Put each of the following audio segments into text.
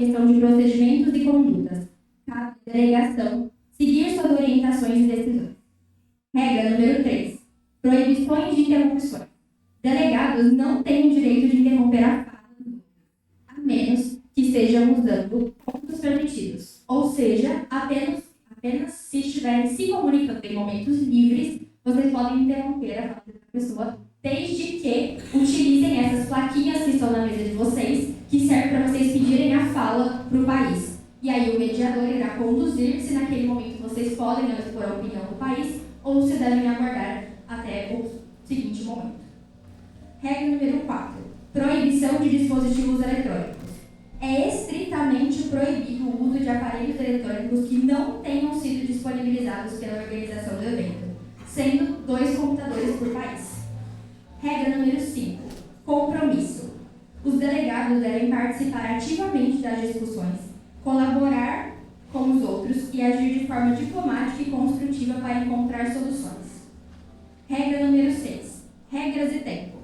definição de procedimentos e condutas. Cabe à delegação seguir suas orientações e decisões. Regra número 3. Proibições de interrupções. Delegados não têm o direito de interromper a fala do outro, a menos que estejam usando pontos permitidos, ou seja, apenas se estiverem se comunicando em momentos livres, vocês podem interromper a fala da pessoa, desde que utilizem essas plaquinhas que estão na mesa de vocês, que servem para vocês pedirem a fala para o país. E aí o mediador irá conduzir se naquele momento vocês podem não expor a opinião do país ou se devem aguardar até o seguinte momento. Regra número 4. Proibição de dispositivos eletrônicos. É estritamente proibido o uso de aparelhos eletrônicos que não tenham sido disponibilizados pela organização do evento, sendo 2 computadores por país. Regra número 5. Compromisso. Os delegados devem participar ativamente das discussões, colaborar com os outros e agir de forma diplomática e construtiva para encontrar soluções. Regra número 6. Regras e tempo.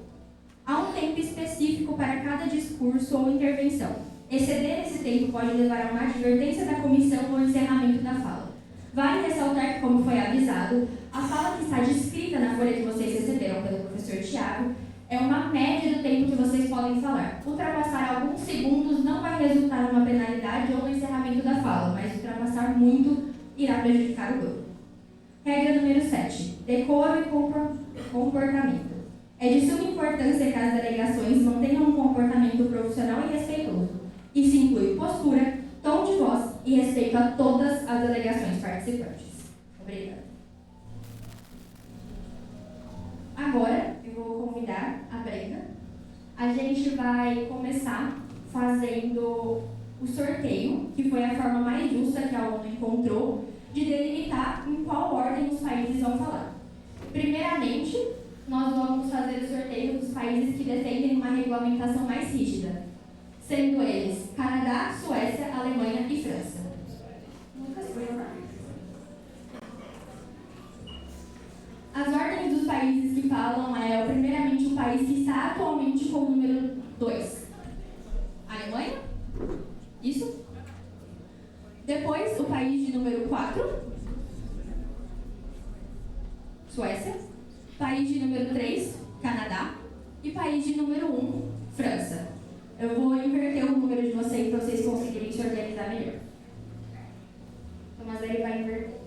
Há um tempo específico para cada discurso ou intervenção. Exceder esse tempo pode levar a uma advertência da comissão ou encerramento da fala. Vale ressaltar que, como foi avisado, a fala que está descrita na folha que vocês receberam pelo professor Tiago é uma média do tempo que vocês podem falar. Ultrapassar alguns segundos não vai resultar numa penalidade ou no encerramento da fala, mas ultrapassar muito irá prejudicar o grupo. Regra número 7. Decoro e comportamento. É de suma importância que as delegações mantenham um comportamento profissional e respeitoso. Isso inclui postura, tom de voz e respeito a todas as delegações participantes. Obrigada. Agora, eu vou convidar a Brenda. A gente vai começar fazendo o sorteio, que foi a forma mais justa que a ONU encontrou de delimitar em qual ordem os países vão falar. Primeiramente, nós vamos fazer o sorteio dos países que defendem uma regulamentação mais rígida, sendo eles Canadá, Suécia, Alemanha e França. As ordens dos países que falam primeiramente, o país que está atualmente com o número 2. Alemanha? Isso? Depois, o país de número 4. Suécia. País de número 3, Canadá. E país de número 1, França. Eu vou inverter o número de vocês para vocês conseguirem se organizar melhor. Mas ele vai inverter.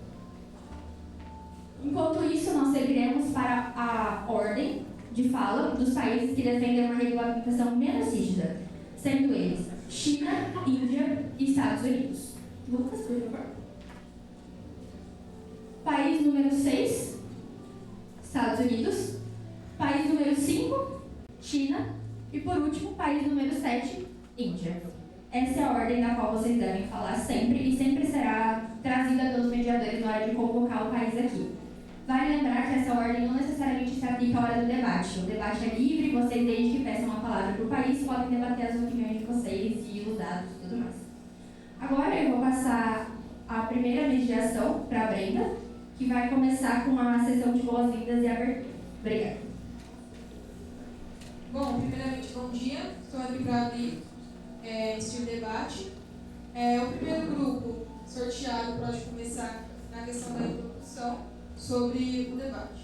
Enquanto isso, nós seguiremos para a ordem de fala dos países que defendem uma regulamentação menos rígida, sendo eles China, Índia e Estados Unidos. Lucas, por favor. País número 6, Estados Unidos. País número 5, China. E por último, país número 7, Índia. Essa é a ordem na qual vocês devem falar sempre e sempre será trazida pelos mediadores na hora de convocar o país aqui. Vale lembrar que essa ordem não necessariamente se aplica à hora do debate. O debate é livre, vocês, desde que peçam uma palavra para o país, podem debater as opiniões de vocês e os dados e tudo mais. Agora eu vou passar a primeira mediação para a Brenda, que vai começar com a sessão de boas-vindas e abertura. Obrigada. Bom, primeiramente, bom dia. Estou aqui para abrir este debate. O primeiro grupo sorteado pode começar na questão da introdução sobre o debate.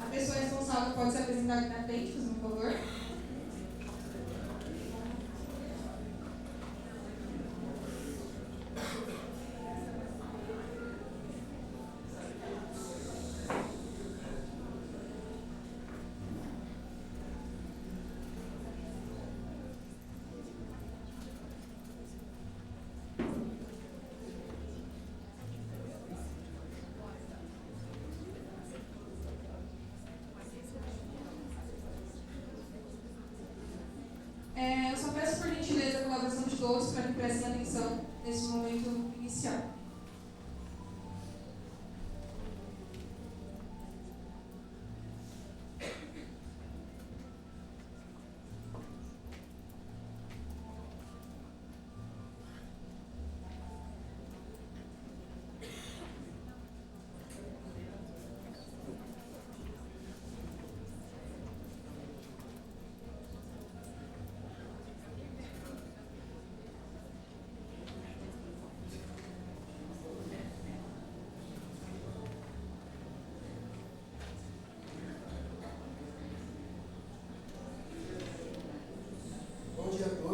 A pessoa responsável pode se apresentar aqui na frente, fazendo um favor. Eu só peço por gentileza a colaboração de todos para que prestem atenção nesse momento inicial.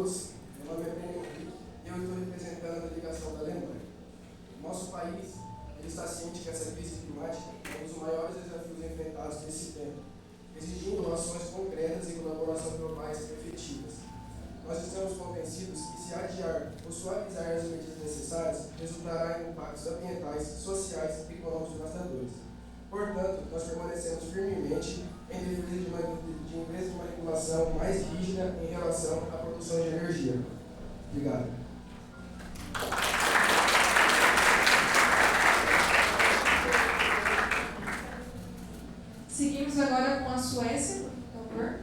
todos, meu nome é Breno Henrique e eu estou representando a delegação da Alemanha. Nosso país ele está ciente que essa crise climática é um dos maiores desafios enfrentados nesse tempo, exigindo ações concretas e colaboração globais efetivas. Nós estamos convencidos que se adiar ou suavizar as medidas necessárias, resultará em impactos ambientais, sociais e econômicos devastadores. Portanto, nós permanecemos firmemente em defesa de empresas de manipulação mais rígida em relação à produção de energia. Obrigado. Seguimos agora com a Suécia, por favor.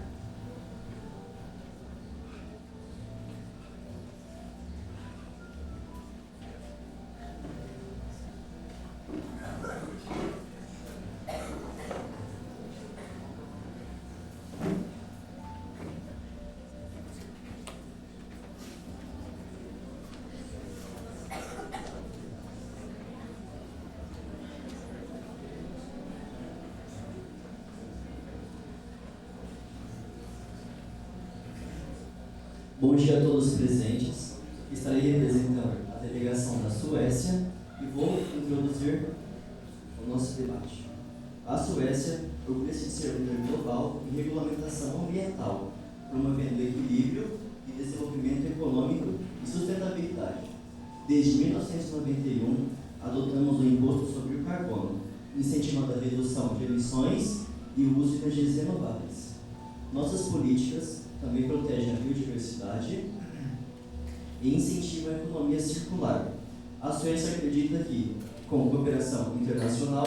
Bom dia a todos os presentes. Estarei representando a delegação da Suécia e vou introduzir o nosso debate. A Suécia procura-se ser líder global em regulamentação ambiental, promovendo equilíbrio e desenvolvimento econômico e sustentabilidade. Desde 1991, adotamos o Imposto sobre o Carbono, incentivando a redução de emissões e o uso de energias renováveis. Nossas políticas também protegem a biodiversidade e incentivam a economia circular. A Suécia acredita que, com cooperação internacional,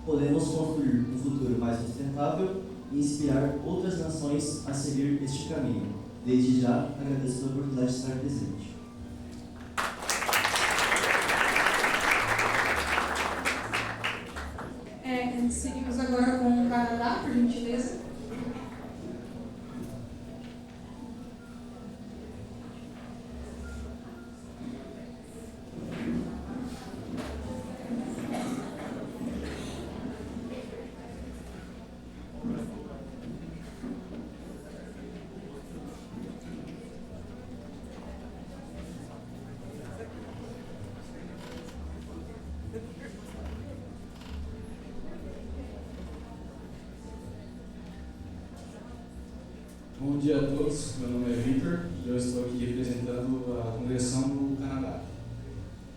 podemos construir um futuro mais sustentável e inspirar outras nações a seguir este caminho. Desde já, agradeço pela oportunidade de estar presente. Seguimos agora com o Canadá, por gentileza. Bom dia a todos, meu nome é Victor e eu estou aqui representando a congregação do Canadá.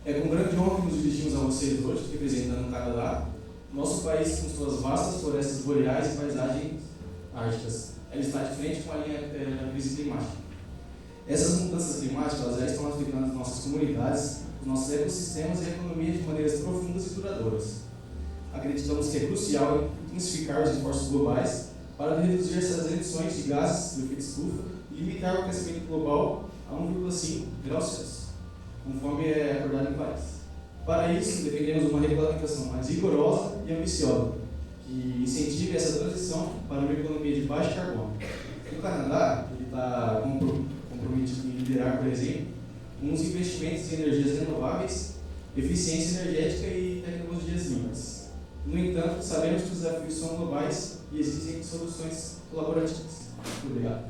É com grande honra que nos dirigimos a vocês hoje, representando o Canadá, nosso país com suas vastas florestas boreais e paisagens árticas. Ela está de frente com a linha da crise climática. Essas mudanças climáticas elas já estão afetando as nossas comunidades, os nossos ecossistemas e a economia de maneiras profundas e duradouras. Acreditamos que é crucial intensificar os esforços globais para reduzir essas emissões de gases do efeito estufa e limitar o aquecimento global a 1,5 graus Celsius, conforme é acordado em Paris. Para isso, defendemos uma regulamentação mais rigorosa e ambiciosa, que incentive essa transição para uma economia de baixo carbono. O Canadá está comprometido em liderar, por exemplo, uns investimentos em energias renováveis, eficiência energética e tecnologias limpas. No entanto, sabemos que os desafios são globais e existem soluções colaborativas. Muito obrigado.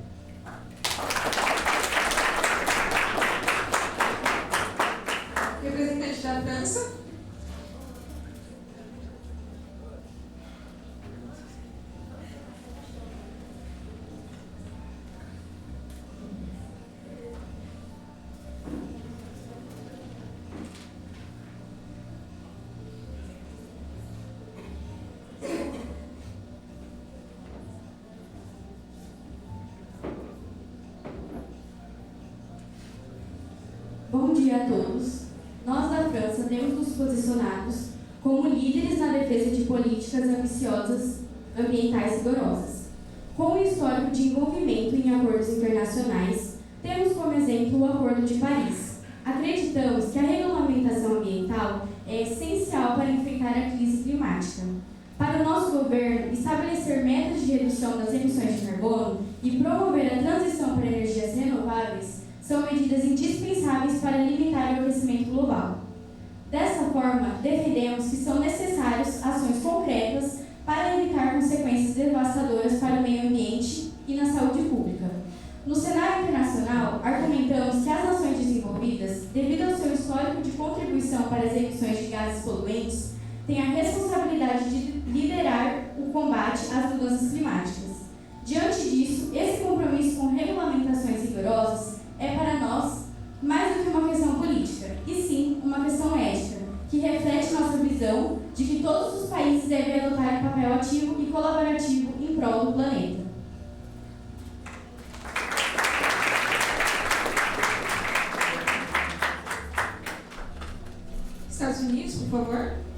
Representante da França. Bom dia a todos. Nós da França temos nos posicionados como líderes na defesa de políticas ambiciosas ambientais rigorosas. Com o histórico de envolvimento em acordos internacionais, temos como exemplo o Acordo de Paris. Acreditamos que a regulamentação ambiental é essencial para enfrentar a crise climática. Para o nosso governo, estabelecer metas de redução das emissões de carbono e promover a transição para energias renováveis são medidas indispensáveis para limitar o aquecimento global. Dessa forma, defendemos que são necessárias ações concretas para evitar consequências devastadoras para o meio ambiente e na saúde pública. No cenário internacional, argumentamos com regulamentações rigorosas é para nós mais do que uma questão política, e sim uma questão ética, que reflete nossa visão de que todos os países devem adotar um papel ativo e colaborativo em prol do planeta. Estados Unidos, por favor.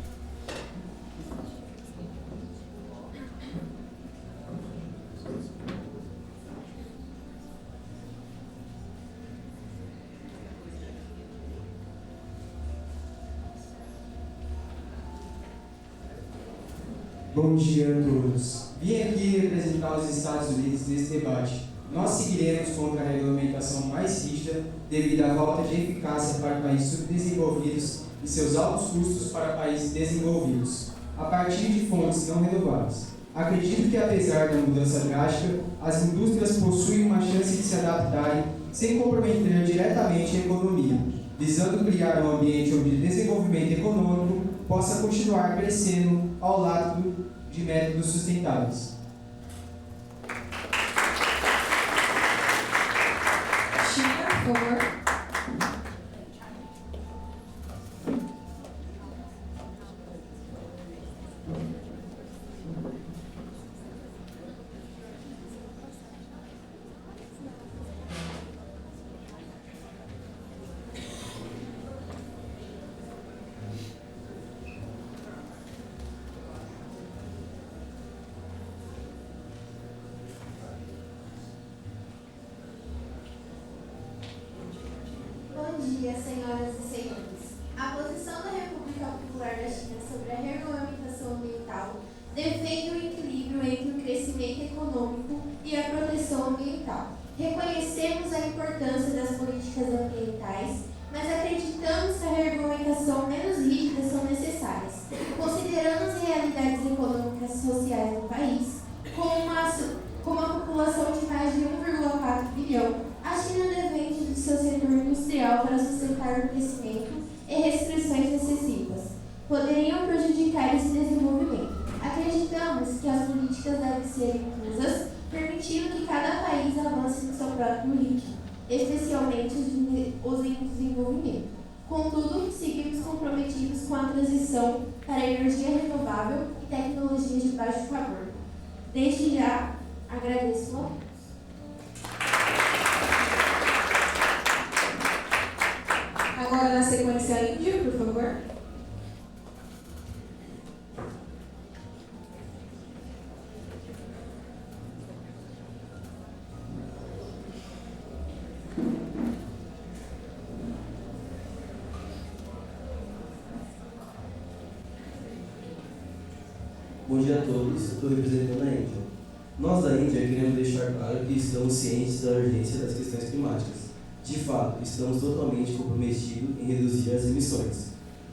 Bom dia a todos. Vim aqui representar os Estados Unidos nesse debate. Nós seguiremos contra a regulamentação mais rígida devido à falta de eficácia para países subdesenvolvidos e seus altos custos para países desenvolvidos, a partir de fontes não renováveis. Acredito que, apesar da mudança drástica, as indústrias possuem uma chance de se adaptarem sem comprometer diretamente a economia, visando criar um ambiente onde o desenvolvimento econômico possa continuar crescendo ao lado de métodos sustentáveis. China, por favor. Bom dia, senhoras e senhores. A posição da República Popular da China sobre a regulamentação ambiental defende o equilíbrio entre o crescimento econômico e a proteção ambiental. Reconhecemos a importância das políticas ambientais, mas acreditamos que a regulamentação menos rígida são necessárias, considerando as realidades econômicas e sociais do país. Com uma população de mais de 1,4 bilhão, a China depende do seu setor industrial para sustentar o crescimento e restrições excessivas poderiam prejudicar esse desenvolvimento. Acreditamos que as políticas devem ser inclusas, permitindo que cada país avance no seu próprio ritmo, especialmente os em desenvolvimento. Contudo, seguimos comprometidos com a transição para a energia renovável e tecnologias de baixo carbono. Desde já, agradeço a todos. Agora, na sequência, a Índia, por favor. Bom dia a todos, estou representando a Índia. Nós da Índia queremos deixar claro que estamos cientes da urgência das questões climáticas. De fato, estamos totalmente comprometidos em reduzir as emissões.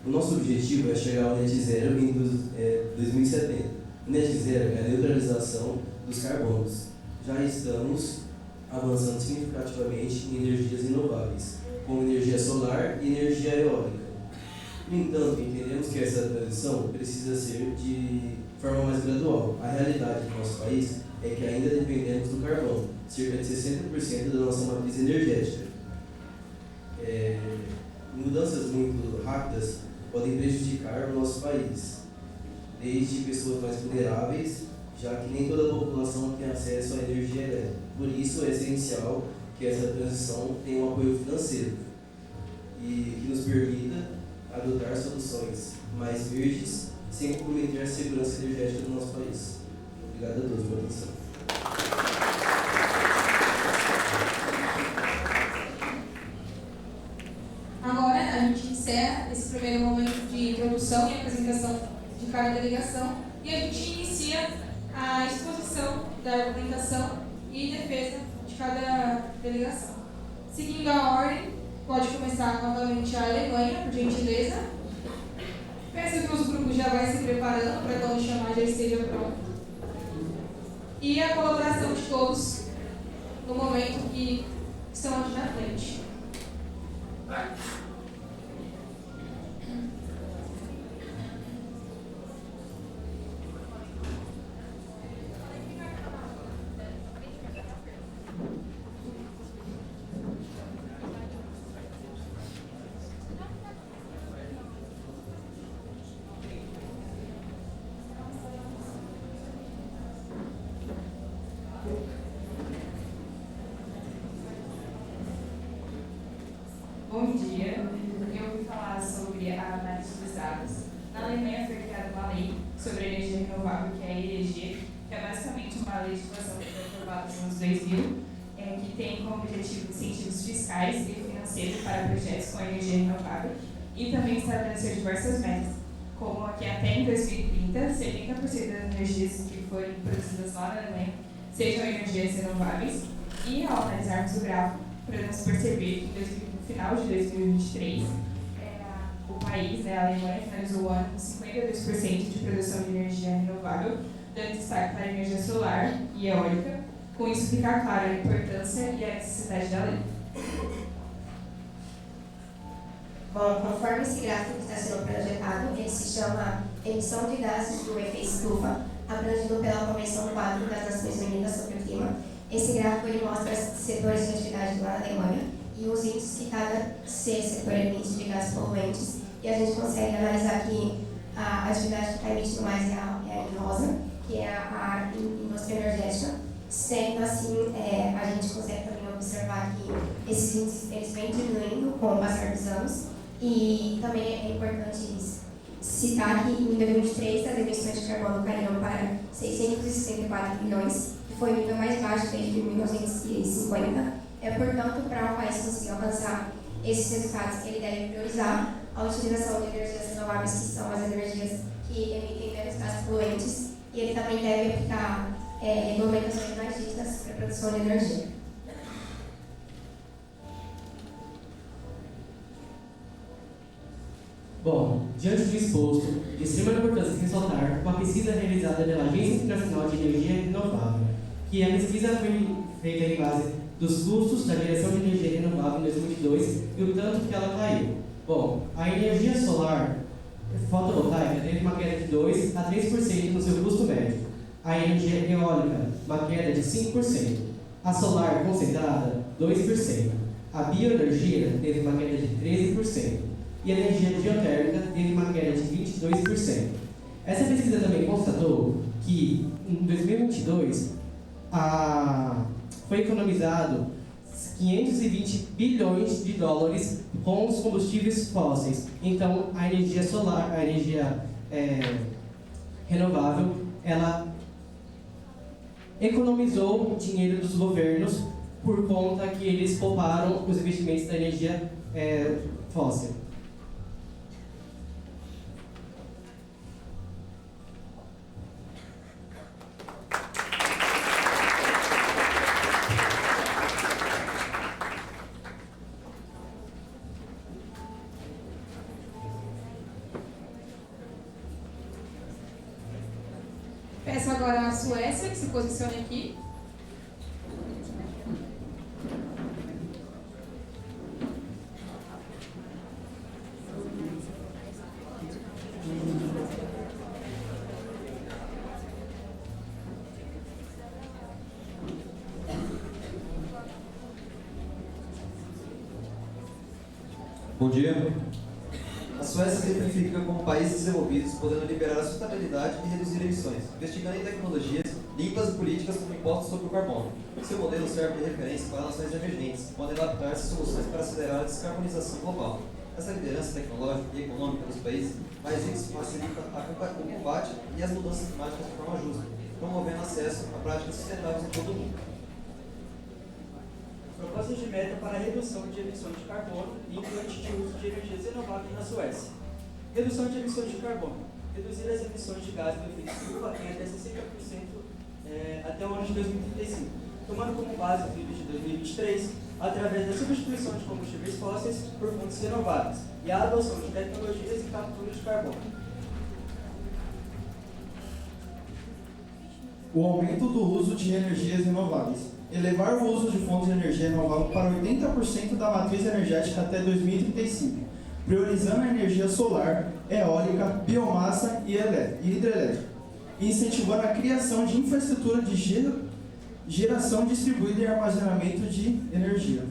O nosso objetivo é chegar ao net zero em 2070. O net zero é a neutralização dos carbonos. Já estamos avançando significativamente em energias renováveis, como energia solar e energia eólica. No entanto, entendemos que essa transição precisa ser de forma mais gradual. A realidade do nosso país é que ainda dependemos do carbono, cerca de 60% da nossa matriz energética. Mudanças muito rápidas podem prejudicar o nosso país, desde pessoas mais vulneráveis, já que nem toda a população tem acesso à energia elétrica. Por isso é essencial que essa transição tenha um apoio financeiro e que nos permita adotar soluções mais verdes sem comprometer a segurança energética do nosso país. Obrigado a todos pela atenção. Agora, a gente encerra esse primeiro momento de introdução e apresentação de cada delegação e a gente inicia a exposição da argumentação e defesa de cada delegação. Seguindo a ordem, pode começar novamente a Alemanha, por gentileza. Peço que os grupos já vão se preparando para quando chamar já esteja pronto. E a colaboração de todos no momento que estão aqui na frente. Bom dia, eu vou falar sobre a análise dos dados. Na Alemanha foi criada uma lei sobre energia renovável, que é a EEG, que é basicamente uma legislação que foi aprovada nos anos 2000, que tem como objetivo incentivos fiscais e financeiros para projetos com energia renovável e também estabeleceu diversas metas, como que até em 2030, 70% das energias que forem produzidas lá na Alemanha sejam energias renováveis. E ao analisarmos o gráfico, podemos perceber que no final de 2023, o país, a Alemanha, finalizou o ano com 52% de produção de energia renovável, dando destaque para a energia solar e eólica. Com isso fica clara a importância e a necessidade da lei. Bom, conforme esse gráfico que está sendo projetado, ele se chama Emissão de Gases do Efeito Estufa, abrangido pela Convenção 4 das Nações Unidas sobre o Clima. Esse gráfico ele mostra os setores de atividade lá na Alemanha e os índices que cada setor emite de gases poluentes. E a gente consegue analisar que a atividade que está emitindo mais é a em rosa, que é a indústria energética. Sendo assim, a gente consegue também observar que esses índices eles vêm diminuindo com o passar dos anos. E também é importante citar que em 2023 as emissões de carbono caíram para 664 milhões, que foi o nível mais baixo desde 1950. Portanto, para o país conseguir alcançar esses resultados, ele deve priorizar a utilização de energias renováveis, que são as energias que emitem menos gases poluentes, e ele também deve aplicar regulamentações mais rígidas para a produção de energia. Bom, diante do exposto, de extrema importância ressaltar uma pesquisa realizada pela Agência Internacional de Energia Renovável, que a pesquisa foi feita em base dos custos da geração de energia renovável em 2022 e o tanto que ela caiu. Bom, a energia solar fotovoltaica teve uma queda de 2 a 3% no seu custo médio. A energia eólica, uma queda de 5%. A solar concentrada, 2%. A bioenergia teve uma queda de 13%. E a energia geotérmica teve uma queda de 22%. Essa pesquisa também constatou que, em 2022, foi economizado 520 bilhões de dólares com os combustíveis fósseis. Então, a energia solar, a energia renovável, ela economizou o dinheiro dos governos por conta que eles pouparam os investimentos da energia fóssil. Peço agora a Suécia que se posicione aqui. Bom dia. A Suécia se identifica como países desenvolvidos, podendo liberar a sustentabilidade e reduzir emissões, investigando em tecnologias limpas e políticas como impostos sobre o carbono. Seu modelo serve de referência para nações emergentes, que podem adaptar-se a soluções para acelerar a descarbonização global. Essa liderança tecnológica e econômica dos países mais ricos facilita o combate e as mudanças climáticas de forma justa, promovendo acesso a práticas sustentáveis em todo o mundo. Propostas de meta para a redução de emissões de carbono e implante de uso de energias renováveis na Suécia. Redução de emissões de carbono. Reduzir as emissões de gases do efeito estufa em até 60% até o ano de 2035, tomando como base os níveis de 2023, através da substituição de combustíveis fósseis por fontes renováveis e a adoção de tecnologias de captura de carbono. O aumento do uso de energias renováveis. Elevar o uso de fontes de energia renovável para 80% da matriz energética até 2035, priorizando a energia solar, eólica, biomassa e hidrelétrica, e incentivando a criação de infraestrutura de geração distribuída e armazenamento de energia.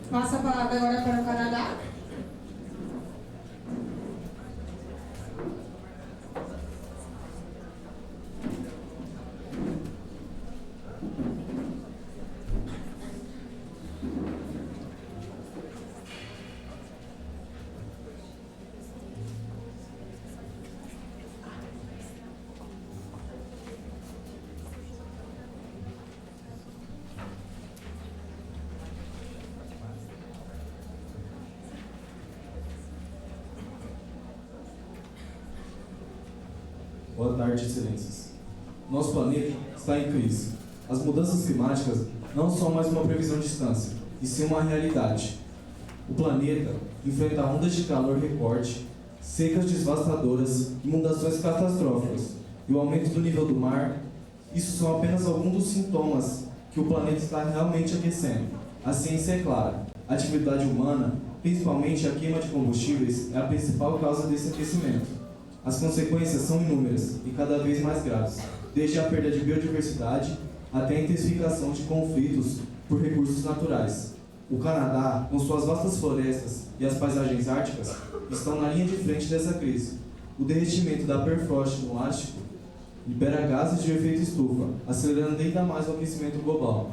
Passa a palavra agora para o Canadá. Boa tarde, excelências. Nosso planeta está em crise. As mudanças climáticas não são mais uma previsão distância, e sim uma realidade. O planeta enfrenta ondas de calor recorde, secas devastadoras, inundações catastróficas e o aumento do nível do mar. Isso são apenas alguns dos sintomas que o planeta está realmente aquecendo. A ciência é clara. A atividade humana, principalmente a queima de combustíveis, é a principal causa desse aquecimento. As consequências são inúmeras e cada vez mais graves, desde a perda de biodiversidade até a intensificação de conflitos por recursos naturais. O Canadá, com suas vastas florestas e as paisagens árticas, estão na linha de frente dessa crise. O derretimento da permafrost no Ártico libera gases de efeito estufa, acelerando ainda mais o aquecimento global.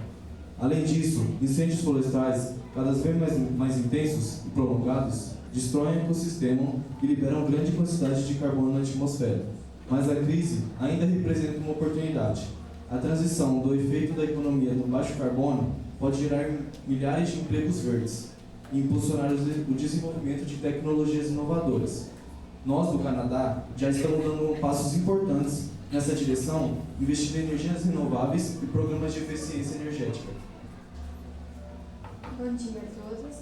Além disso, incêndios florestais, cada vez mais intensos e prolongados, destroem o ecossistema e liberam grande quantidade de carbono na atmosfera. Mas a crise ainda representa uma oportunidade. A transição do efeito da economia no baixo carbono pode gerar milhares de empregos verdes e impulsionar o desenvolvimento de tecnologias inovadoras. Nós, do Canadá, já estamos dando passos importantes nessa direção, investindo em energias renováveis e programas de eficiência energética. Bom dia a todos.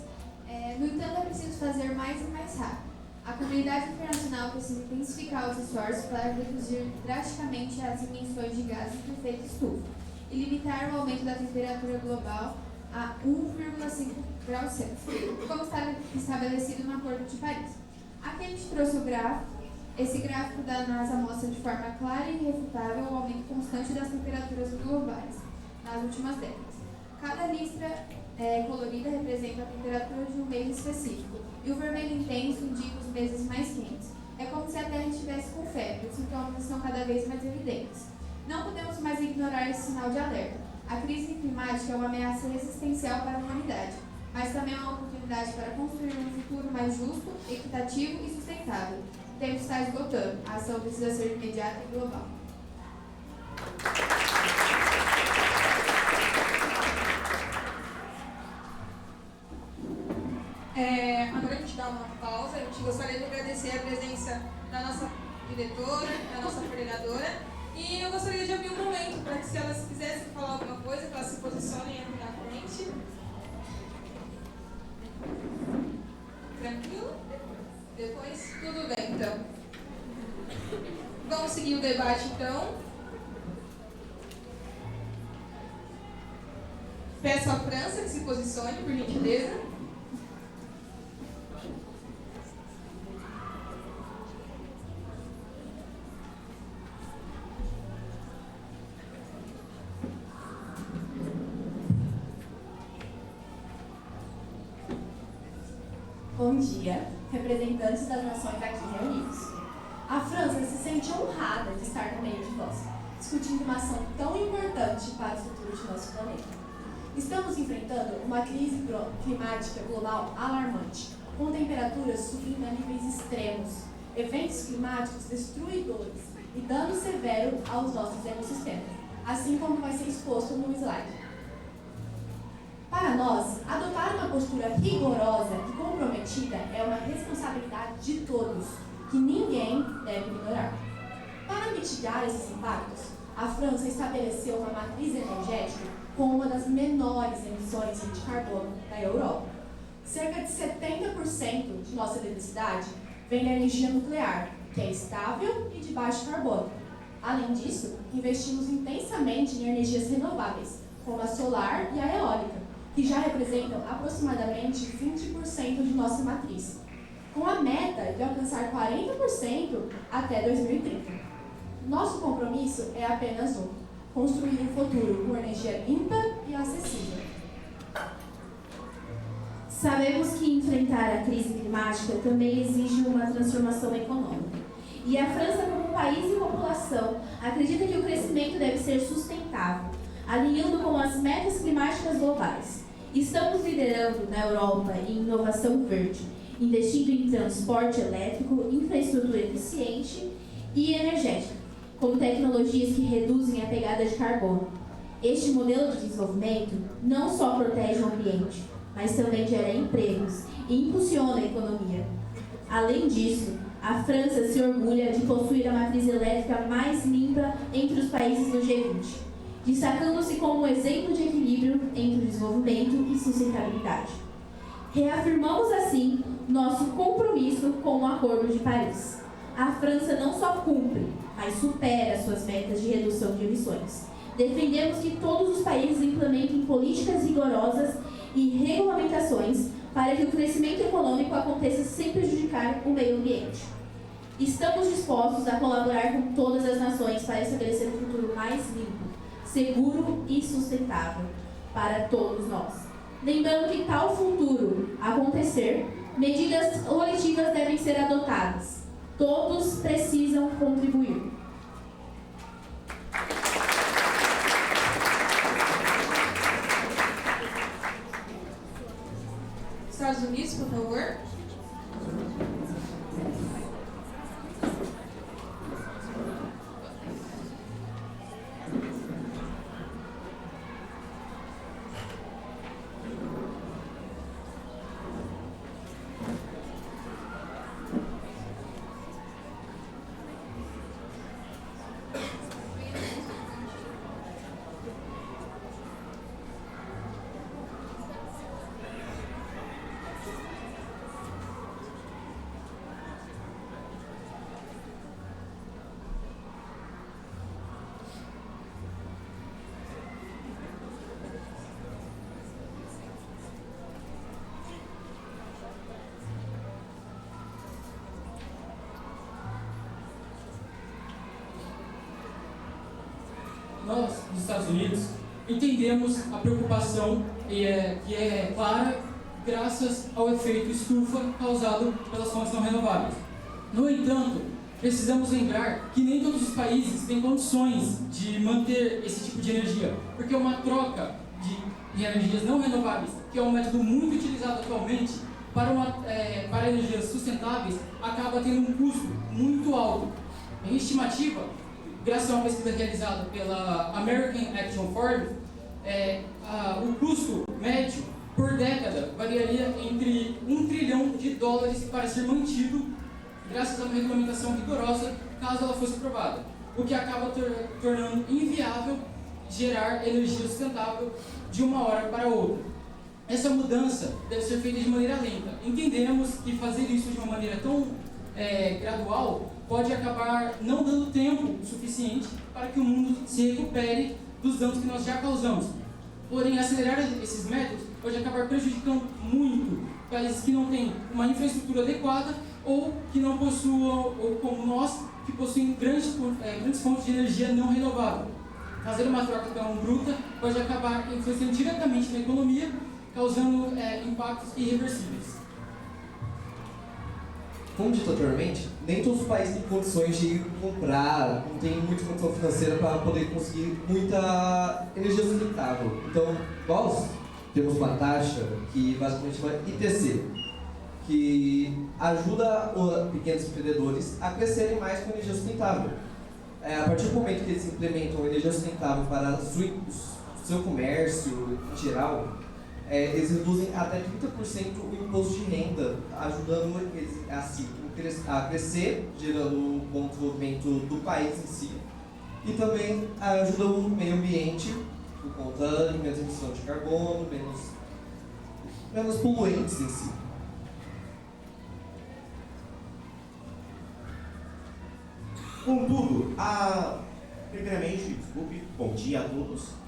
No entanto, é preciso fazer mais e mais rápido. A comunidade internacional precisa intensificar os esforços para reduzir drasticamente as emissões de gases de efeito estufa e limitar o aumento da temperatura global a 1,5 graus Celsius, como está estabelecido no Acordo de Paris. Aqui a gente trouxe o gráfico. Esse gráfico da NASA mostra de forma clara e irrefutável o aumento constante das temperaturas globais nas últimas décadas. Cada listra colorida representa a temperatura de um mês específico, e o vermelho intenso indica os meses mais quentes. É como se a Terra estivesse com febre, os sintomas estão cada vez mais evidentes. Não podemos mais ignorar esse sinal de alerta. A crise climática é uma ameaça existencial para a humanidade, mas também é uma oportunidade para construir um futuro mais justo, equitativo e sustentável. O tempo está esgotando, a ação precisa ser imediata e global. Agora a gente dá uma pausa. A gente gostaria de agradecer a presença da nossa diretora, da nossa coordenadora. E eu gostaria de abrir um momento para que, se elas quisessem falar alguma coisa, que elas se posicionem aqui na frente. Tranquilo? Depois, tudo bem, então. Vamos seguir o debate, então. Peço à França que se posicione, por gentileza. Bom dia, representantes das nações aqui reunidos. A França se sente honrada de estar no meio de vós, discutindo uma ação tão importante para o futuro de nosso planeta. Estamos enfrentando uma crise climática global alarmante, com temperaturas subindo a níveis extremos, eventos climáticos destruidores e dano severo aos nossos ecossistemas, assim como vai ser exposto no slide. Para nós, adotar uma postura rigorosa e comprometida é uma responsabilidade de todos, que ninguém deve ignorar. Para mitigar esses impactos, a França estabeleceu uma matriz energética com uma das menores emissões de carbono da Europa. Cerca de 70% de nossa eletricidade vem da energia nuclear, que é estável e de baixo carbono. Além disso, investimos intensamente em energias renováveis, como a solar e a eólica, que já representam aproximadamente 20% de nossa matriz, com a meta de alcançar 40% até 2030. Nosso compromisso é apenas um: construir um futuro com energia limpa e acessível. Sabemos que enfrentar a crise climática também exige uma transformação econômica. E a França, como país e população, acredita que o crescimento deve ser sustentável, alinhando com as metas climáticas globais. Estamos liderando na Europa em inovação verde, investindo em transporte elétrico, infraestrutura eficiente e energética, com tecnologias que reduzem a pegada de carbono. Este modelo de desenvolvimento não só protege o ambiente, mas também gera empregos e impulsiona a economia. Além disso, A França se orgulha de possuir a matriz elétrica mais limpa entre os países do G20, destacando-se como um exemplo de equilíbrio entre o desenvolvimento e sustentabilidade. Reafirmamos assim nosso compromisso com o Acordo de Paris. A França não só cumpre, mas supera suas metas de redução de emissões. Defendemos que todos os países implementem políticas rigorosas e regulamentações para que o crescimento econômico aconteça sem prejudicar o meio ambiente. Estamos dispostos a colaborar com todas as nações para estabelecer um futuro mais limpo, seguro e sustentável para todos nós. Lembrando que tal futuro acontecer, medidas coletivas devem ser adotadas. Todos precisam contribuir. Estados Unidos, por favor. Nós, nos Estados Unidos, entendemos a preocupação que é clara graças ao efeito estufa causado pelas fontes não renováveis. No entanto, precisamos lembrar que nem todos os países têm condições de manter esse tipo de energia, porque uma troca de energias não renováveis, que é um método muito utilizado atualmente para energias sustentáveis, acaba tendo um custo muito alto. Em estimativa, graças a uma pesquisa realizada pela American Action Fund, o custo médio por década variaria entre $1 trilhão para ser mantido, graças a uma regulamentação rigorosa, caso ela fosse aprovada, o que acaba tornando inviável gerar energia sustentável de uma hora para outra. Essa mudança deve ser feita de maneira lenta. Entendemos que fazer isso de uma maneira tão gradual pode acabar não dando tempo suficiente para que o mundo se recupere dos danos que nós já causamos. Porém, acelerar esses métodos pode acabar prejudicando muito países que não têm uma infraestrutura adequada ou que não possuam, ou como nós, que possuem grandes fontes de energia não renovável. Fazer uma troca tão bruta pode acabar influenciando diretamente na economia, causando impactos irreversíveis. Como dito anteriormente, nem todos os países têm condições de comprar, não tem muita condição financeira para poder conseguir muita energia sustentável. Então, nós temos uma taxa que basicamente chama ITC, que ajuda os pequenos empreendedores a crescerem mais com energia sustentável. A partir do momento que eles implementam energia sustentável para o seu comércio em geral, eles reduzem até 30% o imposto de renda, ajudando eles assim, a crescer, gerando um bom desenvolvimento do país em si, e também ajuda o meio ambiente, por conta de menos emissão de carbono, menos poluentes em si. Contudo, primeiramente, bom dia a todos.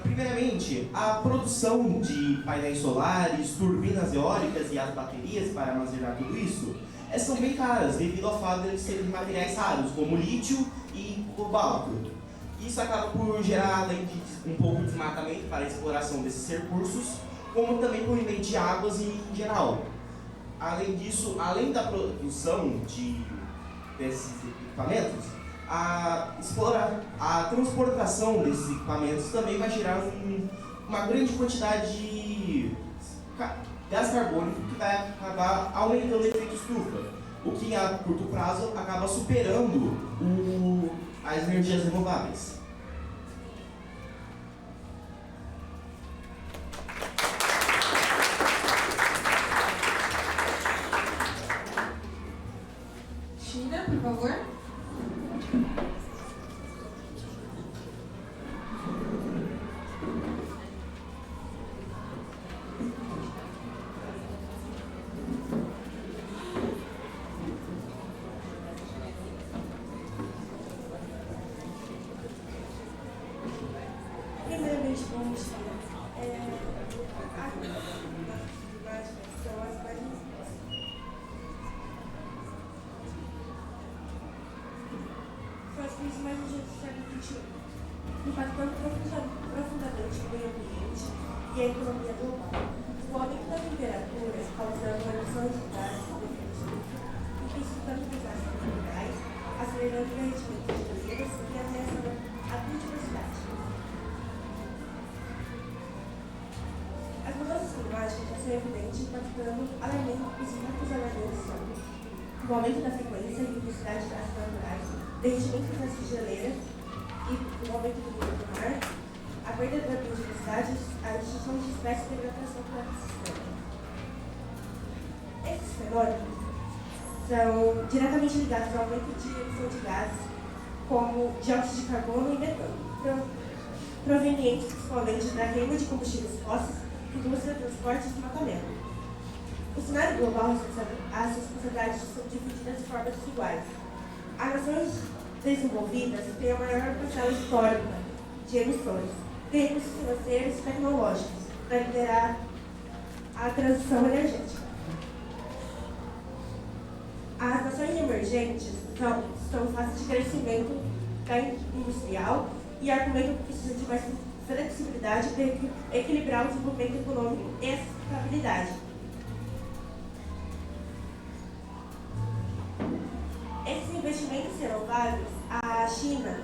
Primeiramente, a produção de painéis solares, turbinas eólicas e as baterias para armazenar tudo isso são bem caras, devido ao fato de eles serem materiais raros, como lítio e cobalto. Isso acaba por gerar, além de um pouco de desmatamento para a exploração desses recursos, como também poluimento de águas em geral. Além disso, além da produção desses equipamentos, a transportação desses equipamentos também vai gerar uma grande quantidade de gás carbônico que vai acabar aumentando o efeito estufa, o que a curto prazo acaba superando as energias renováveis. século XXI, impactando profundamente o meio ambiente e a economia global. O aumento da temperatura causando emissões de gases de efeito estufa, intensificando desastres naturais, acelerando o derretimento de geleiras e ameaçando a biodiversidade. As mudanças climáticas já são evidentes, impactando os impactos alarmantes são o aumento da frequência e intensidade de gases naturais, derretimento das geleiras e o aumento do nível do mar, a perda da biodiversidade, a extinção de espécies e a degradação do ecossistema. Esses fenômenos são diretamente ligados ao aumento de emissão de gases, como dióxido de carbono e metano, provenientes principalmente da queima de combustíveis fósseis, indústria, transporte e desmatamento. O cenário global, as responsabilidades são divididas de formas desiguais. As nações desenvolvidas têm a maior parcela histórica de emissões, têm recursos financeiros e tecnológicos para liderar a transição energética. As nações emergentes estão em fase de crescimento industrial e argumentam que precisam de mais flexibilidade para equilibrar o desenvolvimento econômico e a sustentabilidade. Esses investimentos renováveis, a China,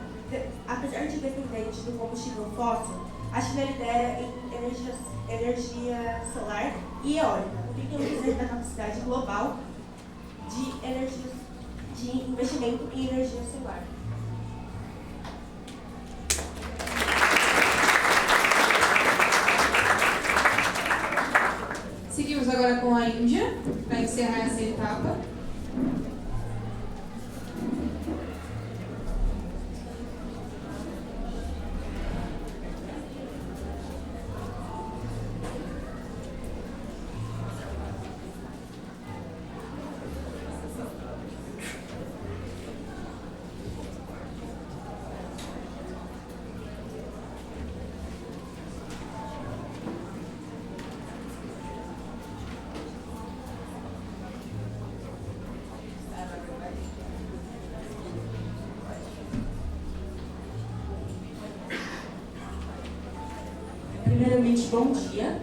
apesar de dependente do combustível fóssil, a China lidera em energia solar e eólica, 31% da capacidade global de investimento em energia solar. Seguimos agora com a Índia, para encerrar essa etapa. Primeiramente, bom dia.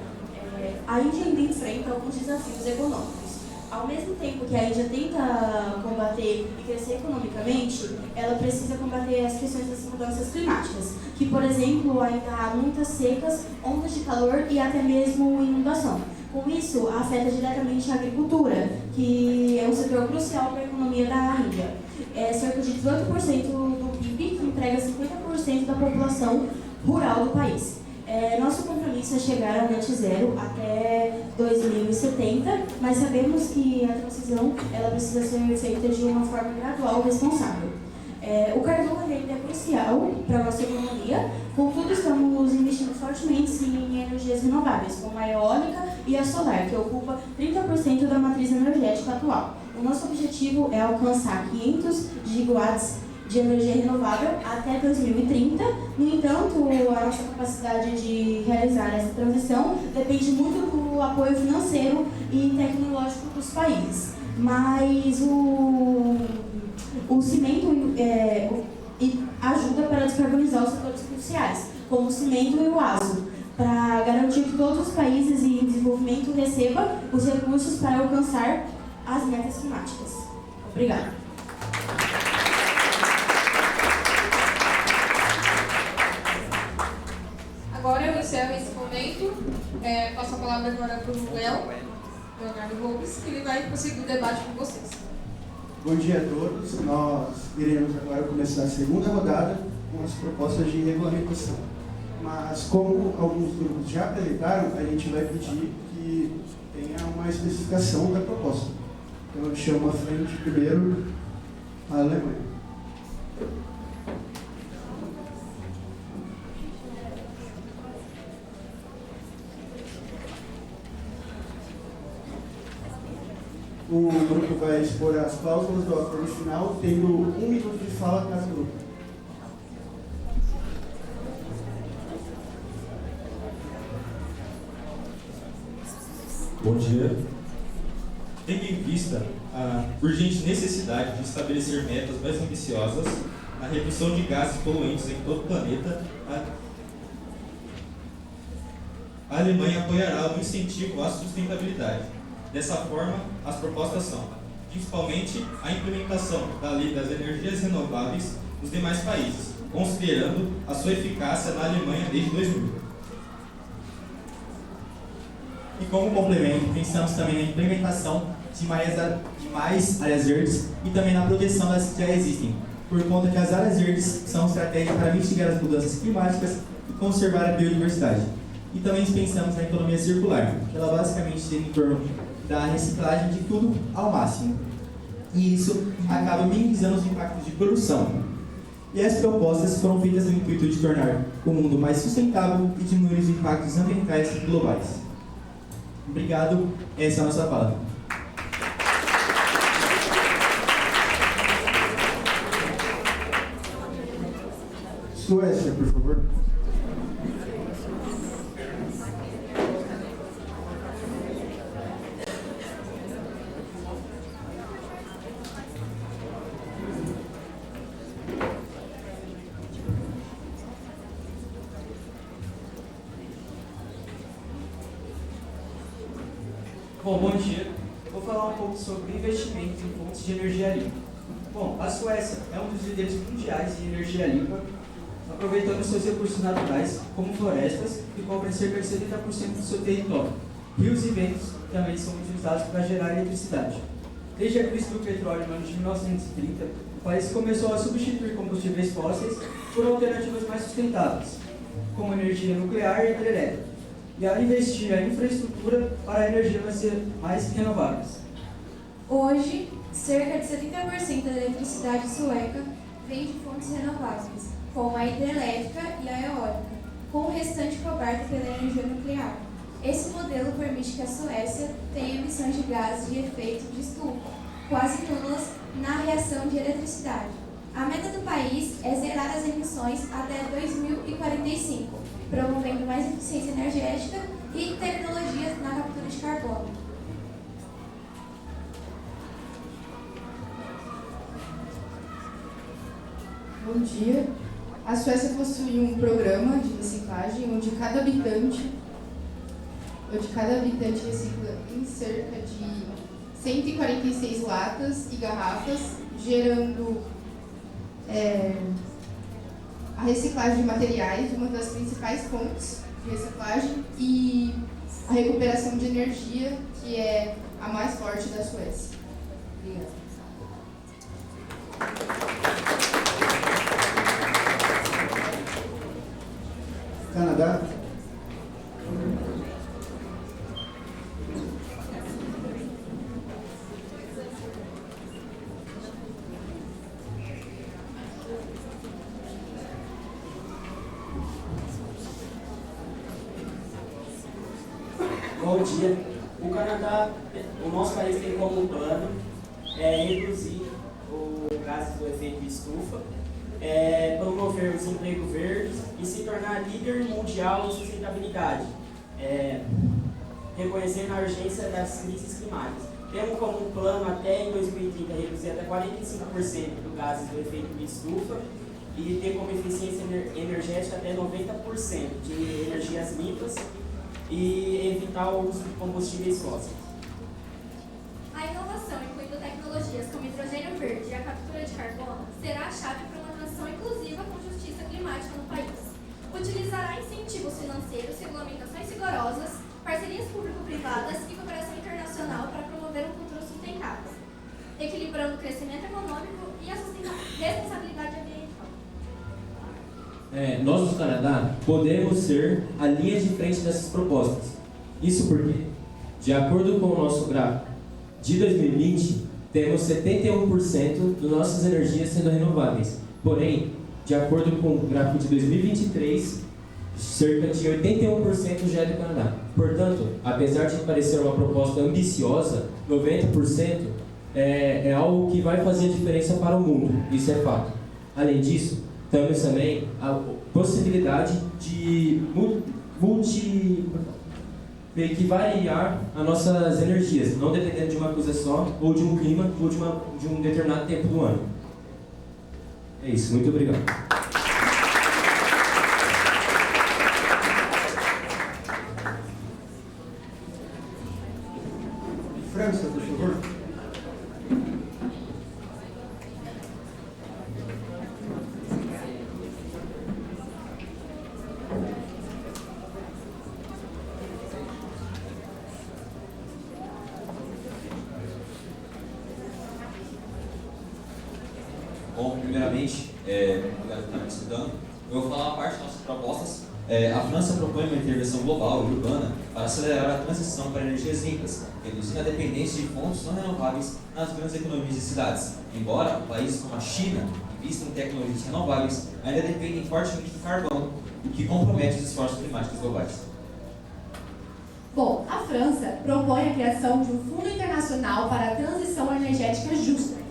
A Índia ainda enfrenta alguns desafios econômicos. Ao mesmo tempo que a Índia tenta combater e crescer economicamente, ela precisa combater as questões das mudanças climáticas, que, por exemplo, ainda há muitas secas, ondas de calor e até mesmo inundação. Com isso, afeta diretamente a agricultura, que é um setor crucial para a economia da Índia. É cerca de 18% do PIB, que emprega 50% da população rural do país. Nosso compromisso é chegar ao net zero até 2070, mas sabemos que a transição ela precisa ser feita de uma forma gradual e responsável. O carvão ainda é crucial para a nossa economia, contudo estamos investindo fortemente em energias renováveis, como a eólica e a solar, que ocupa 30% da matriz energética atual. O nosso objetivo é alcançar 500 gigawatts de energia renovável até 2030. No entanto, a nossa capacidade de realizar essa transição depende muito do apoio financeiro e tecnológico dos países. Mas o cimento ajuda para descarbonizar os setores cruciais, como o cimento e o aço, para garantir que todos os países em desenvolvimento recebam os recursos para alcançar as metas climáticas. Obrigada. Agora eu encerro esse momento. Passo a palavra agora para o Leonardo Gomes, que ele vai prosseguir o debate com vocês. Bom dia a todos. Nós iremos agora começar a segunda rodada com as propostas de regulamentação. Mas, como alguns grupos já apresentaram, a gente vai pedir que tenha uma especificação da proposta. Então, eu chamo à frente primeiro a Alemanha. O grupo vai expor as cláusulas do acordo final, tendo 1 minuto de fala cada grupo. Bom dia. Tendo em vista a urgente necessidade de estabelecer metas mais ambiciosas a redução de gases poluentes em todo o planeta, a Alemanha apoiará o incentivo à sustentabilidade. Dessa forma, as propostas são, principalmente, a implementação da Lei das Energias Renováveis nos demais países, considerando a sua eficácia na Alemanha desde 2000. E como complemento, pensamos também na implementação de mais áreas verdes e também na proteção das que já existem, por conta que as áreas verdes são estratégias para mitigar as mudanças climáticas e conservar a biodiversidade. E também pensamos na economia circular, que ela basicamente gira em torno da reciclagem de tudo ao máximo. E isso acaba minimizando os impactos de produção. E as propostas foram feitas no intuito de tornar o mundo mais sustentável e diminuir os impactos ambientais globais. Obrigado, essa é a nossa fala. Suécia, por favor. Bom, bom dia. Vou falar um pouco sobre investimento em fontes de energia limpa. Bom, a Suécia é um dos líderes mundiais em energia limpa, aproveitando seus recursos naturais, como florestas, que cobrem cerca de 70% do seu território. Rios e ventos também são utilizados para gerar eletricidade. Desde a crise do petróleo no ano de 1930, o país começou a substituir combustíveis fósseis por alternativas mais sustentáveis, como energia nuclear e hidrelétrica, e a investir na infraestrutura para energias mais renováveis. Hoje, cerca de 70% da eletricidade sueca vem de fontes renováveis, como a hidrelétrica e a eólica, com o restante coberto pela energia nuclear. Esse modelo permite que a Suécia tenha emissões de gases de efeito de estufa, quase nulas na reação de eletricidade. A meta do país é zerar as emissões até 2045, promovendo mais eficiência energética e tecnologias na captura de carbono. Bom dia. A Suécia possui um programa de reciclagem onde cada habitante recicla em cerca de 146 latas e garrafas, gerando a reciclagem de materiais, uma das principais fontes de reciclagem, e a recuperação de energia, que é a mais forte da Suécia. Obrigada. Canadá. Bom dia. O Canadá, o nosso país tem como plano reduzir o gases do efeito estufa, promover o desemprego verde e se tornar líder mundial em sustentabilidade, reconhecendo a urgência das crises climáticas. Temos como plano até em 2030 reduzir até 45% do gases do efeito de estufa e ter como eficiência energética até 90% de energias limpas e evitar o uso de combustíveis fósseis. A inovação, incluindo tecnologias como hidrogênio verde e a captura de carbono, será a chave para uma transição inclusiva com justiça climática no país. Utilizará incentivos financeiros, regulamentações rigorosas, parcerias público-privadas e cooperação internacional para promover um futuro sustentável, equilibrando o crescimento econômico e a responsabilidade ambiental. Nós do Canadá podemos ser a linha de frente dessas propostas. Isso porque, de acordo com o nosso gráfico de 2020, temos 71% de nossas energias sendo renováveis. Porém, de acordo com o gráfico de 2023, cerca de 81% já é do Canadá. Portanto, apesar de parecer uma proposta ambiciosa, 90% é algo que vai fazer a diferença para o mundo. Isso é fato. Além disso, temos também a possibilidade de que variar as nossas energias, não dependendo de uma coisa só, ou de um clima, ou de um determinado tempo do ano. É isso, muito obrigado. França, por favor. Bom, primeiramente, obrigado por estar me escutando. Eu vou falar uma parte das nossas propostas. A França propõe uma intervenção global e urbana para acelerar a transição para energias limpas, reduzindo a dependência de fontes não renováveis nas grandes economias de cidades. Embora países como a China invistam em tecnologias renováveis, ainda dependem fortemente do carvão, o que compromete os esforços climáticos globais. Bom, a França propõe a criação de um Fundo Internacional para a Transição Energética Justa,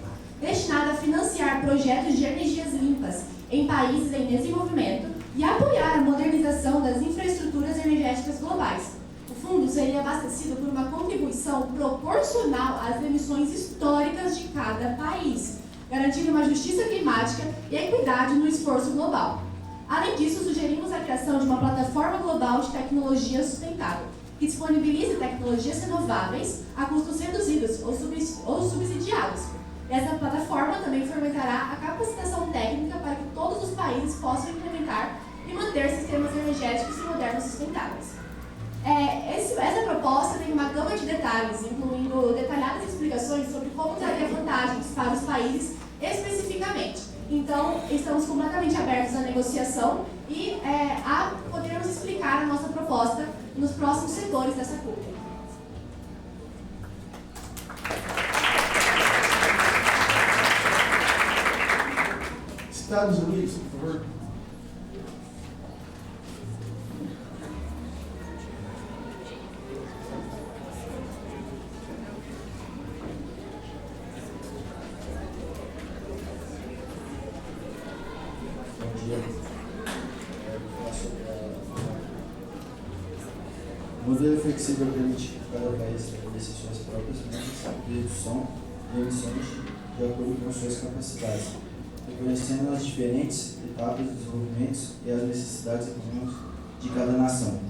destinado a financiar projetos de energias limpas em países em desenvolvimento e apoiar a modernização das infraestruturas energéticas globais. O fundo seria abastecido por uma contribuição proporcional às emissões históricas de cada país, garantindo uma justiça climática e equidade no esforço global. Além disso, sugerimos a criação de uma plataforma global de tecnologia sustentável, que disponibilize tecnologias renováveis a custos reduzidos ou subsidiados. Essa plataforma também fomentará a capacitação técnica para que todos os países possam implementar e manter sistemas energéticos e modernos sustentáveis. Essa proposta tem uma gama de detalhes, incluindo detalhadas explicações sobre como traria vantagens para os países especificamente. Então, estamos completamente abertos à negociação e a podermos explicar a nossa proposta nos próximos setores dessa CUP. Estados Unidos, por favor. Bom dia. Eu vou falar sobre o modelo flexível permite que cada país estabeleça suas próprias metas de redução de emissões de acordo com suas capacidades, reconhecendo as diferentes etapas de desenvolvimento e as necessidades econômicas de cada nação.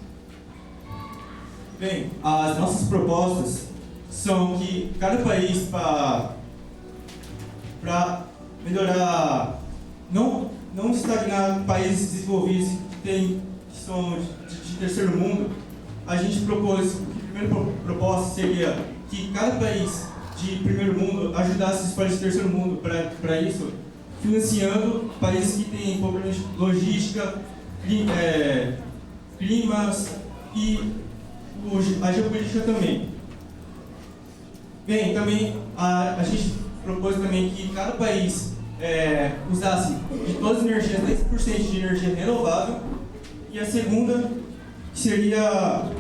Bem, as nossas propostas são que cada país, para melhorar, não estagnar países desenvolvidos que são de terceiro mundo, a gente propôs, a primeira proposta seria que cada país de primeiro mundo ajudasse os países de terceiro mundo para isso, financiando países que têm problemas de logística, climas e a geopolítica também. Bem, também a gente propôs também que cada país usasse de todas as energias 10% de energia renovável, e a segunda seria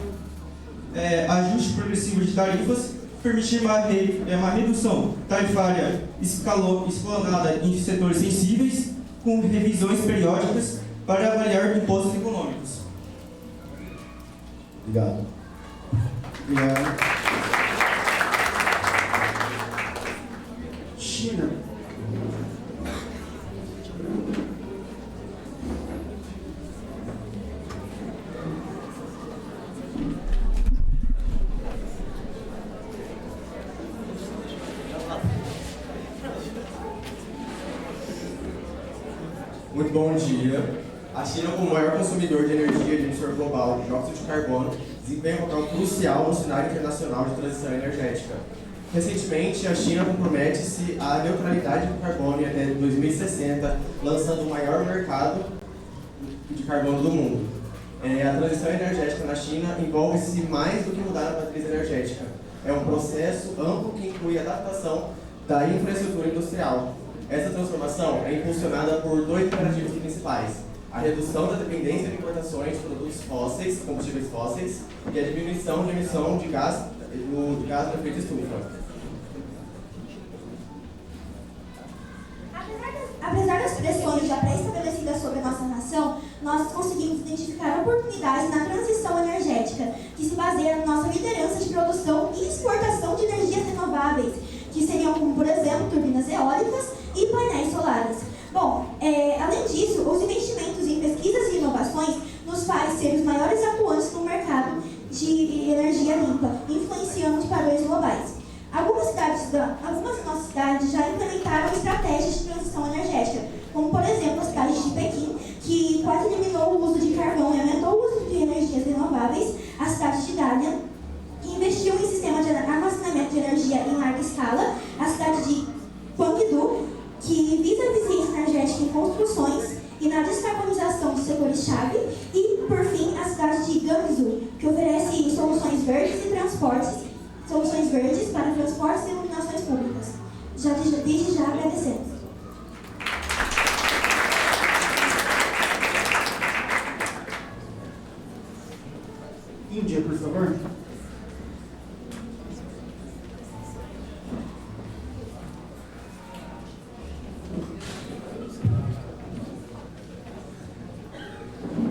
ajuste progressivo de tarifas, permitir uma redução tarifária escalonada em setores sensíveis, com revisões periódicas para avaliar impostos econômicos. Obrigado. Obrigado. China. Muito bom dia. A China, como o maior consumidor de energia de emissor global de dióxido de carbono, desempenha um papel crucial no cenário internacional de transição energética. Recentemente, a China compromete-se à neutralidade do carbono até 2060, lançando o maior mercado de carbono do mundo. A transição energética na China envolve-se mais do que mudar a matriz energética. É um processo amplo que inclui a adaptação da infraestrutura industrial. Essa transformação é impulsionada por dois imperativos principais: a redução da dependência de importações de produtos fósseis, combustíveis fósseis, e a diminuição de emissão de gás do efeito estufa. Apesar das pressões já pré-estabelecidas sobre a nossa nação, nós conseguimos identificar oportunidades na transição energética, que se baseia na nossa liderança de produção e exportação de energias renováveis, que seriam como, por exemplo, turbinas eólicas e painéis solares. Bom, Além disso, os investimentos em pesquisas e inovações nos faz ser os maiores atuantes no mercado de energia limpa, influenciando os padrões globais. Algumas de nossas cidades já implementaram estratégias de transição energética, como, por exemplo, a cidade de Pequim, que quase eliminou o uso de carvão e aumentou o uso de energias renováveis, a cidade de Dalian, que investiu em sistema de armazenamento de energia em larga escala, a cidade de Guangdu, que visa a eficiência energética em construções e na descarbonização de setores-chave, e, por fim, a cidade de Guangzhou, que oferece soluções verdes para transportes e iluminações públicas. Desde já agradecemos. Índia, por favor.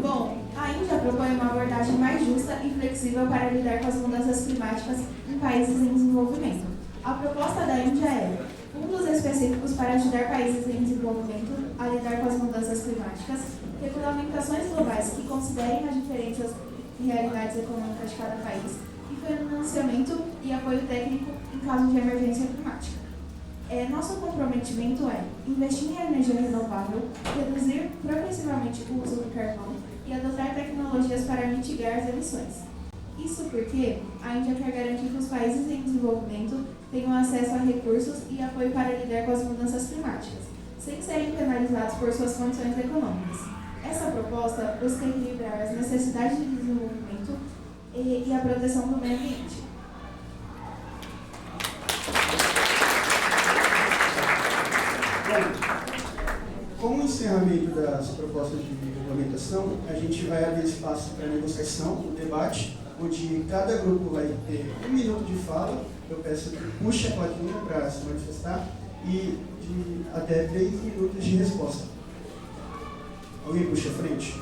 Bom, a Índia propõe uma abordagem mais justa e flexível para lidar com as mudanças climáticas em países em desenvolvimento. A proposta da Índia é fundos específicos para ajudar países em desenvolvimento a lidar com as mudanças climáticas, regulamentações globais que considerem as diferentes realidades econômicas de cada país e financiamento e apoio técnico em caso de emergência climática. Nosso comprometimento é investir em energia renovável, reduzir progressivamente o uso do carvão e adotar tecnologias para mitigar as emissões. Isso porque a Índia quer garantir que os países em desenvolvimento tenham acesso a recursos e apoio para lidar com as mudanças climáticas, sem serem penalizados por suas condições econômicas. Essa proposta busca equilibrar as necessidades de desenvolvimento e a proteção do meio ambiente. Com o encerramento das propostas de regulamentação, a gente vai abrir espaço para negociação, o debate, onde cada grupo vai ter 1 minuto de fala. Eu peço que puxe a plaquinha para se manifestar e de até 3 minutos de resposta. Alguém puxa a frente?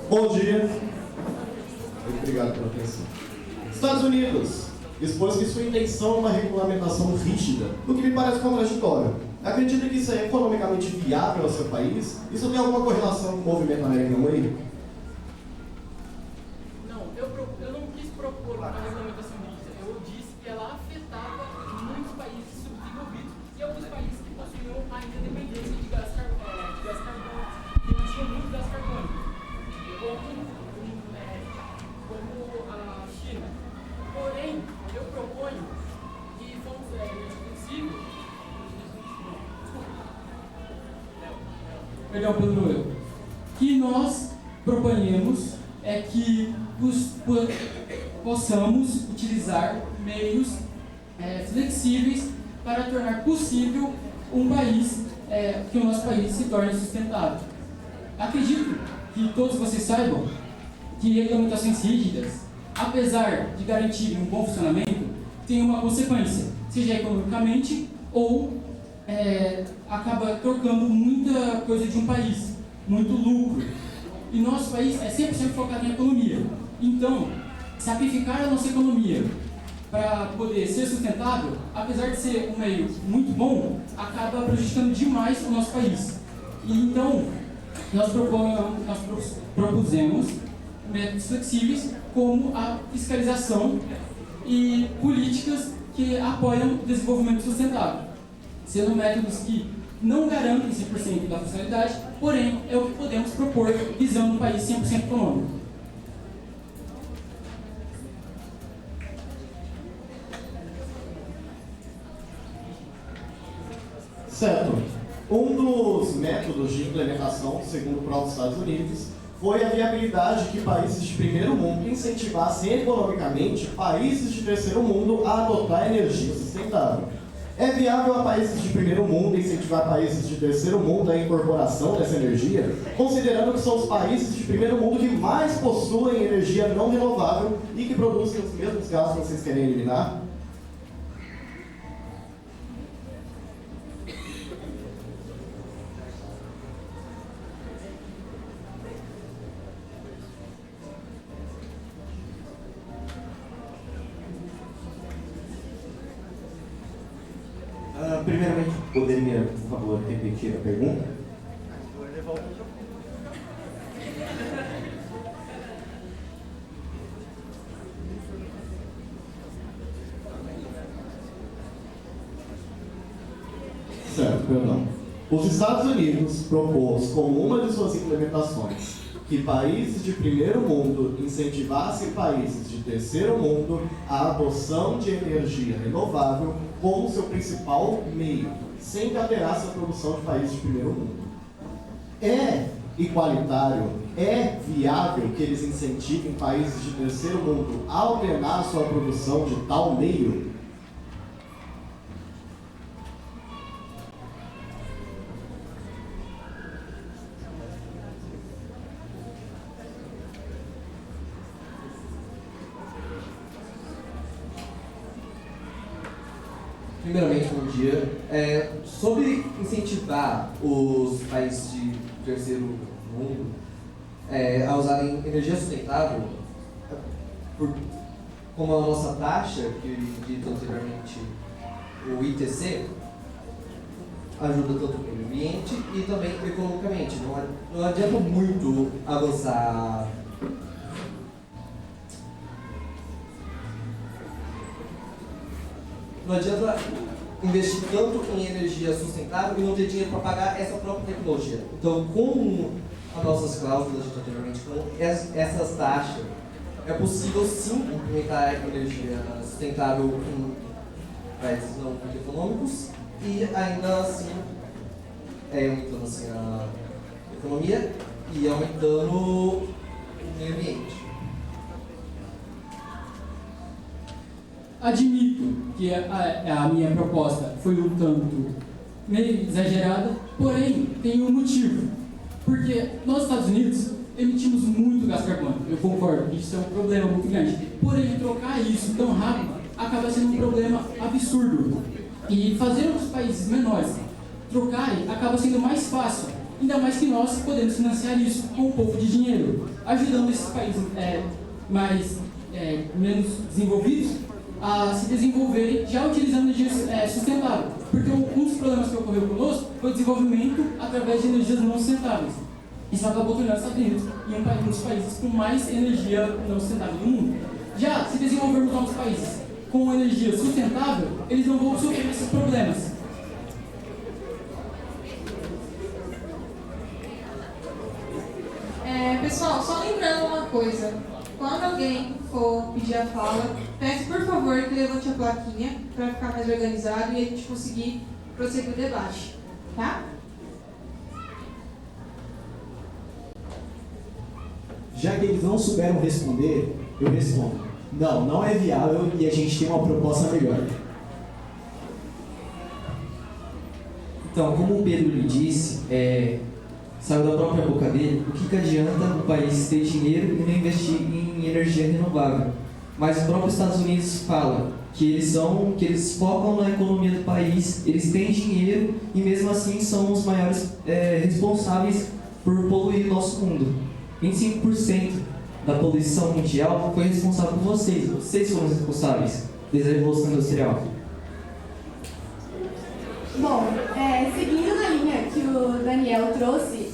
Bom dia. Muito obrigado pela atenção. Estados Unidos expôs que sua intenção é uma regulamentação rígida, o que me parece contraditório. Acredita que isso é economicamente viável ao seu país? Isso tem alguma correlação com o movimento American Way? Não, eu não quis propor uma regulamentação rígida. Eu disse que ela afetava muitos países subdesenvolvidos e alguns países que possuíam ainda dependência de gás carbônico, que não tinham muito gás carbônico. Como a China. Porém, eu proponho que fontes flexíveis. Perdão pelo erro. Que nós proponhamos é que possamos utilizar meios flexíveis para tornar possível que o nosso país se torne sustentável. Acredito que todos vocês saibam que regulamentações rígidas, apesar de garantirem um bom funcionamento, têm uma consequência, seja economicamente ou acaba trocando muita coisa de um país, muito lucro. E nosso país é 100% focado em economia. Então, sacrificar a nossa economia para poder ser sustentável, apesar de ser um meio muito bom, acaba prejudicando demais o nosso país. E então, nós propusemos métodos flexíveis como a fiscalização e políticas que apoiam o desenvolvimento sustentável, sendo métodos que não garantem 100% da funcionalidade, porém é o que podemos propor visando um país 100% econômico. Certo. Um dos métodos de implementação, segundo o próprio Estados Unidos, foi a viabilidade que países de primeiro mundo incentivassem economicamente países de terceiro mundo a adotar energia sustentável. É viável a países de primeiro mundo incentivar países de terceiro mundo à incorporação dessa energia, considerando que são os países de primeiro mundo que mais possuem energia não renovável e que produzem os mesmos gases que vocês querem eliminar? Primeiramente, poderia, por favor, repetir a pergunta? Certo, perdão. Os Estados Unidos propôs como uma de suas implementações que países de primeiro mundo incentivassem países de terceiro mundo a adoção de energia renovável como seu principal meio, sem que alterasse a produção de países de primeiro mundo. É igualitário, é viável que eles incentivem países de terceiro mundo a ordenar sua produção de tal meio? Primeiramente, bom dia. Sobre incentivar os países de terceiro mundo a usarem energia sustentável, como a nossa taxa, que dito anteriormente o ITC, ajuda tanto o meio ambiente e também economicamente. Não adianta muito avançar. Não adianta investir tanto em energia sustentável e não ter dinheiro para pagar essa própria tecnologia. Então, com as nossas cláusulas anteriormente, com essas taxas, é possível sim implementar a energia sustentável com prédios não muito econômicos e ainda assim aumentando assim, a economia e aumentando o meio ambiente. Admito que a minha proposta foi um tanto meio exagerada, porém tem um motivo. Porque nos Estados Unidos emitimos muito gás carbônico, eu concordo, isso é um problema muito grande. Porém, trocar isso tão rápido acaba sendo um problema absurdo. E fazer outros países menores trocarem acaba sendo mais fácil, ainda mais que nós podemos financiar isso com um pouco de dinheiro, ajudando esses países menos desenvolvidos a se desenvolverem já utilizando energia sustentável. Porque um dos problemas que ocorreu conosco foi o desenvolvimento através de energias não sustentáveis. Isso acabou tornando os Estados Unidos um dos países com mais energia não sustentável do mundo. Já, se desenvolvermos novos países com energia sustentável, eles não vão sofrer esses problemas. Pessoal, só lembrando uma coisa. Quando alguém for pedir a fala, peço por favor que levante a plaquinha para ficar mais organizado e a gente conseguir prosseguir o debate, tá? Já que eles não souberam responder, eu respondo. Não, não é viável e a gente tem uma proposta melhor. Então, como o Pedro lhe disse, saiu da própria boca dele, o que adianta o país ter dinheiro e não investir em energia renovável? Mas o próprio Estados Unidos fala que eles focam na economia do país, eles têm dinheiro e mesmo assim são os maiores responsáveis por poluir o nosso mundo. 25% da poluição mundial foi responsável por vocês. Vocês foram os responsáveis desde a Revolução Industrial. Bom, seguindo na linha que o Daniel trouxe,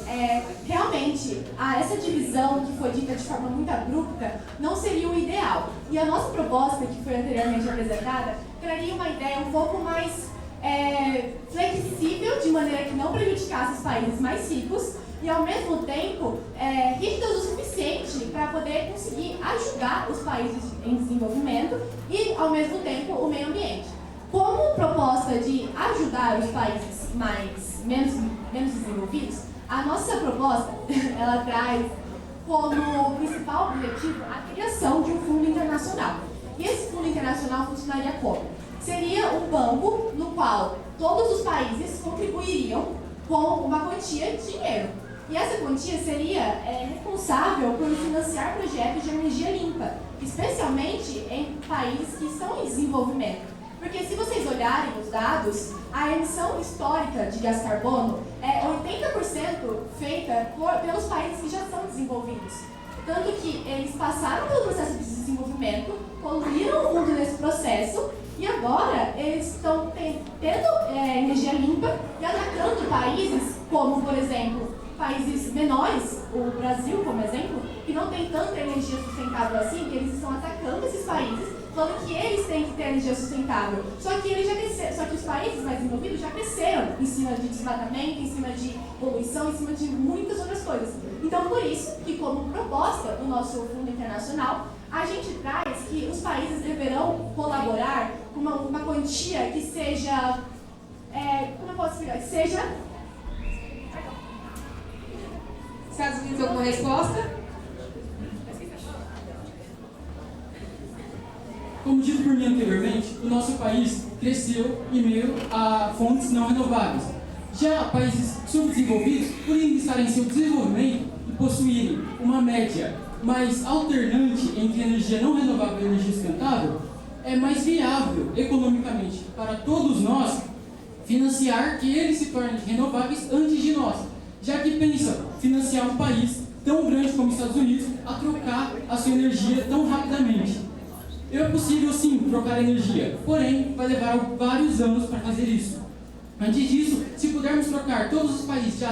realmente essa divisão que foi dita de forma muito abrupta não seria o ideal. E a nossa proposta, que foi anteriormente apresentada, traria uma ideia um pouco mais flexível, de maneira que não prejudicasse os países mais ricos, e ao mesmo tempo rígidas o suficiente para poder conseguir ajudar os países em desenvolvimento e ao mesmo tempo o meio ambiente. Como proposta de ajudar os países menos desenvolvidos, a nossa proposta ela traz como principal objetivo a criação de um fundo internacional. E esse fundo internacional funcionaria como? seria um banco no qual todos os países contribuiriam com uma quantia de dinheiro. E essa quantia seria responsável por financiar projetos de energia limpa, especialmente em países que estão em desenvolvimento. Porque se vocês olharem os dados, a emissão histórica de gás carbono é 80% feita pelos países que já são desenvolvidos. Tanto que eles passaram pelo processo de desenvolvimento, poluíram o mundo nesse processo, e agora eles estão tendo energia limpa e atacando países como, por exemplo, países menores, o Brasil como exemplo, que não tem tanta energia sustentável assim, e eles estão atacando esses países, falando que eles têm que ter energia sustentável. Só que os países mais desenvolvidos já cresceram em cima de desmatamento, em cima de poluição, em cima de muitas outras coisas. Então, por isso que, como proposta do nosso Fundo Internacional, a gente traz que os países deverão colaborar com uma quantia que seja... como eu posso explicar? Que seja... Estados Unidos, alguma resposta? Como dito por mim anteriormente, o nosso país cresceu em meio a fontes não renováveis. Já países subdesenvolvidos, por estarem em seu desenvolvimento e possuírem uma média mais alternante entre energia não renovável e energia sustentável, é mais viável economicamente para todos nós financiar que eles se tornem renováveis antes de nós, já que pensa financiar um país tão grande como os Estados Unidos a trocar a sua energia tão rapidamente. É possível sim trocar energia, porém vai levar vários anos para fazer isso. Antes disso, se pudermos trocar todos os países que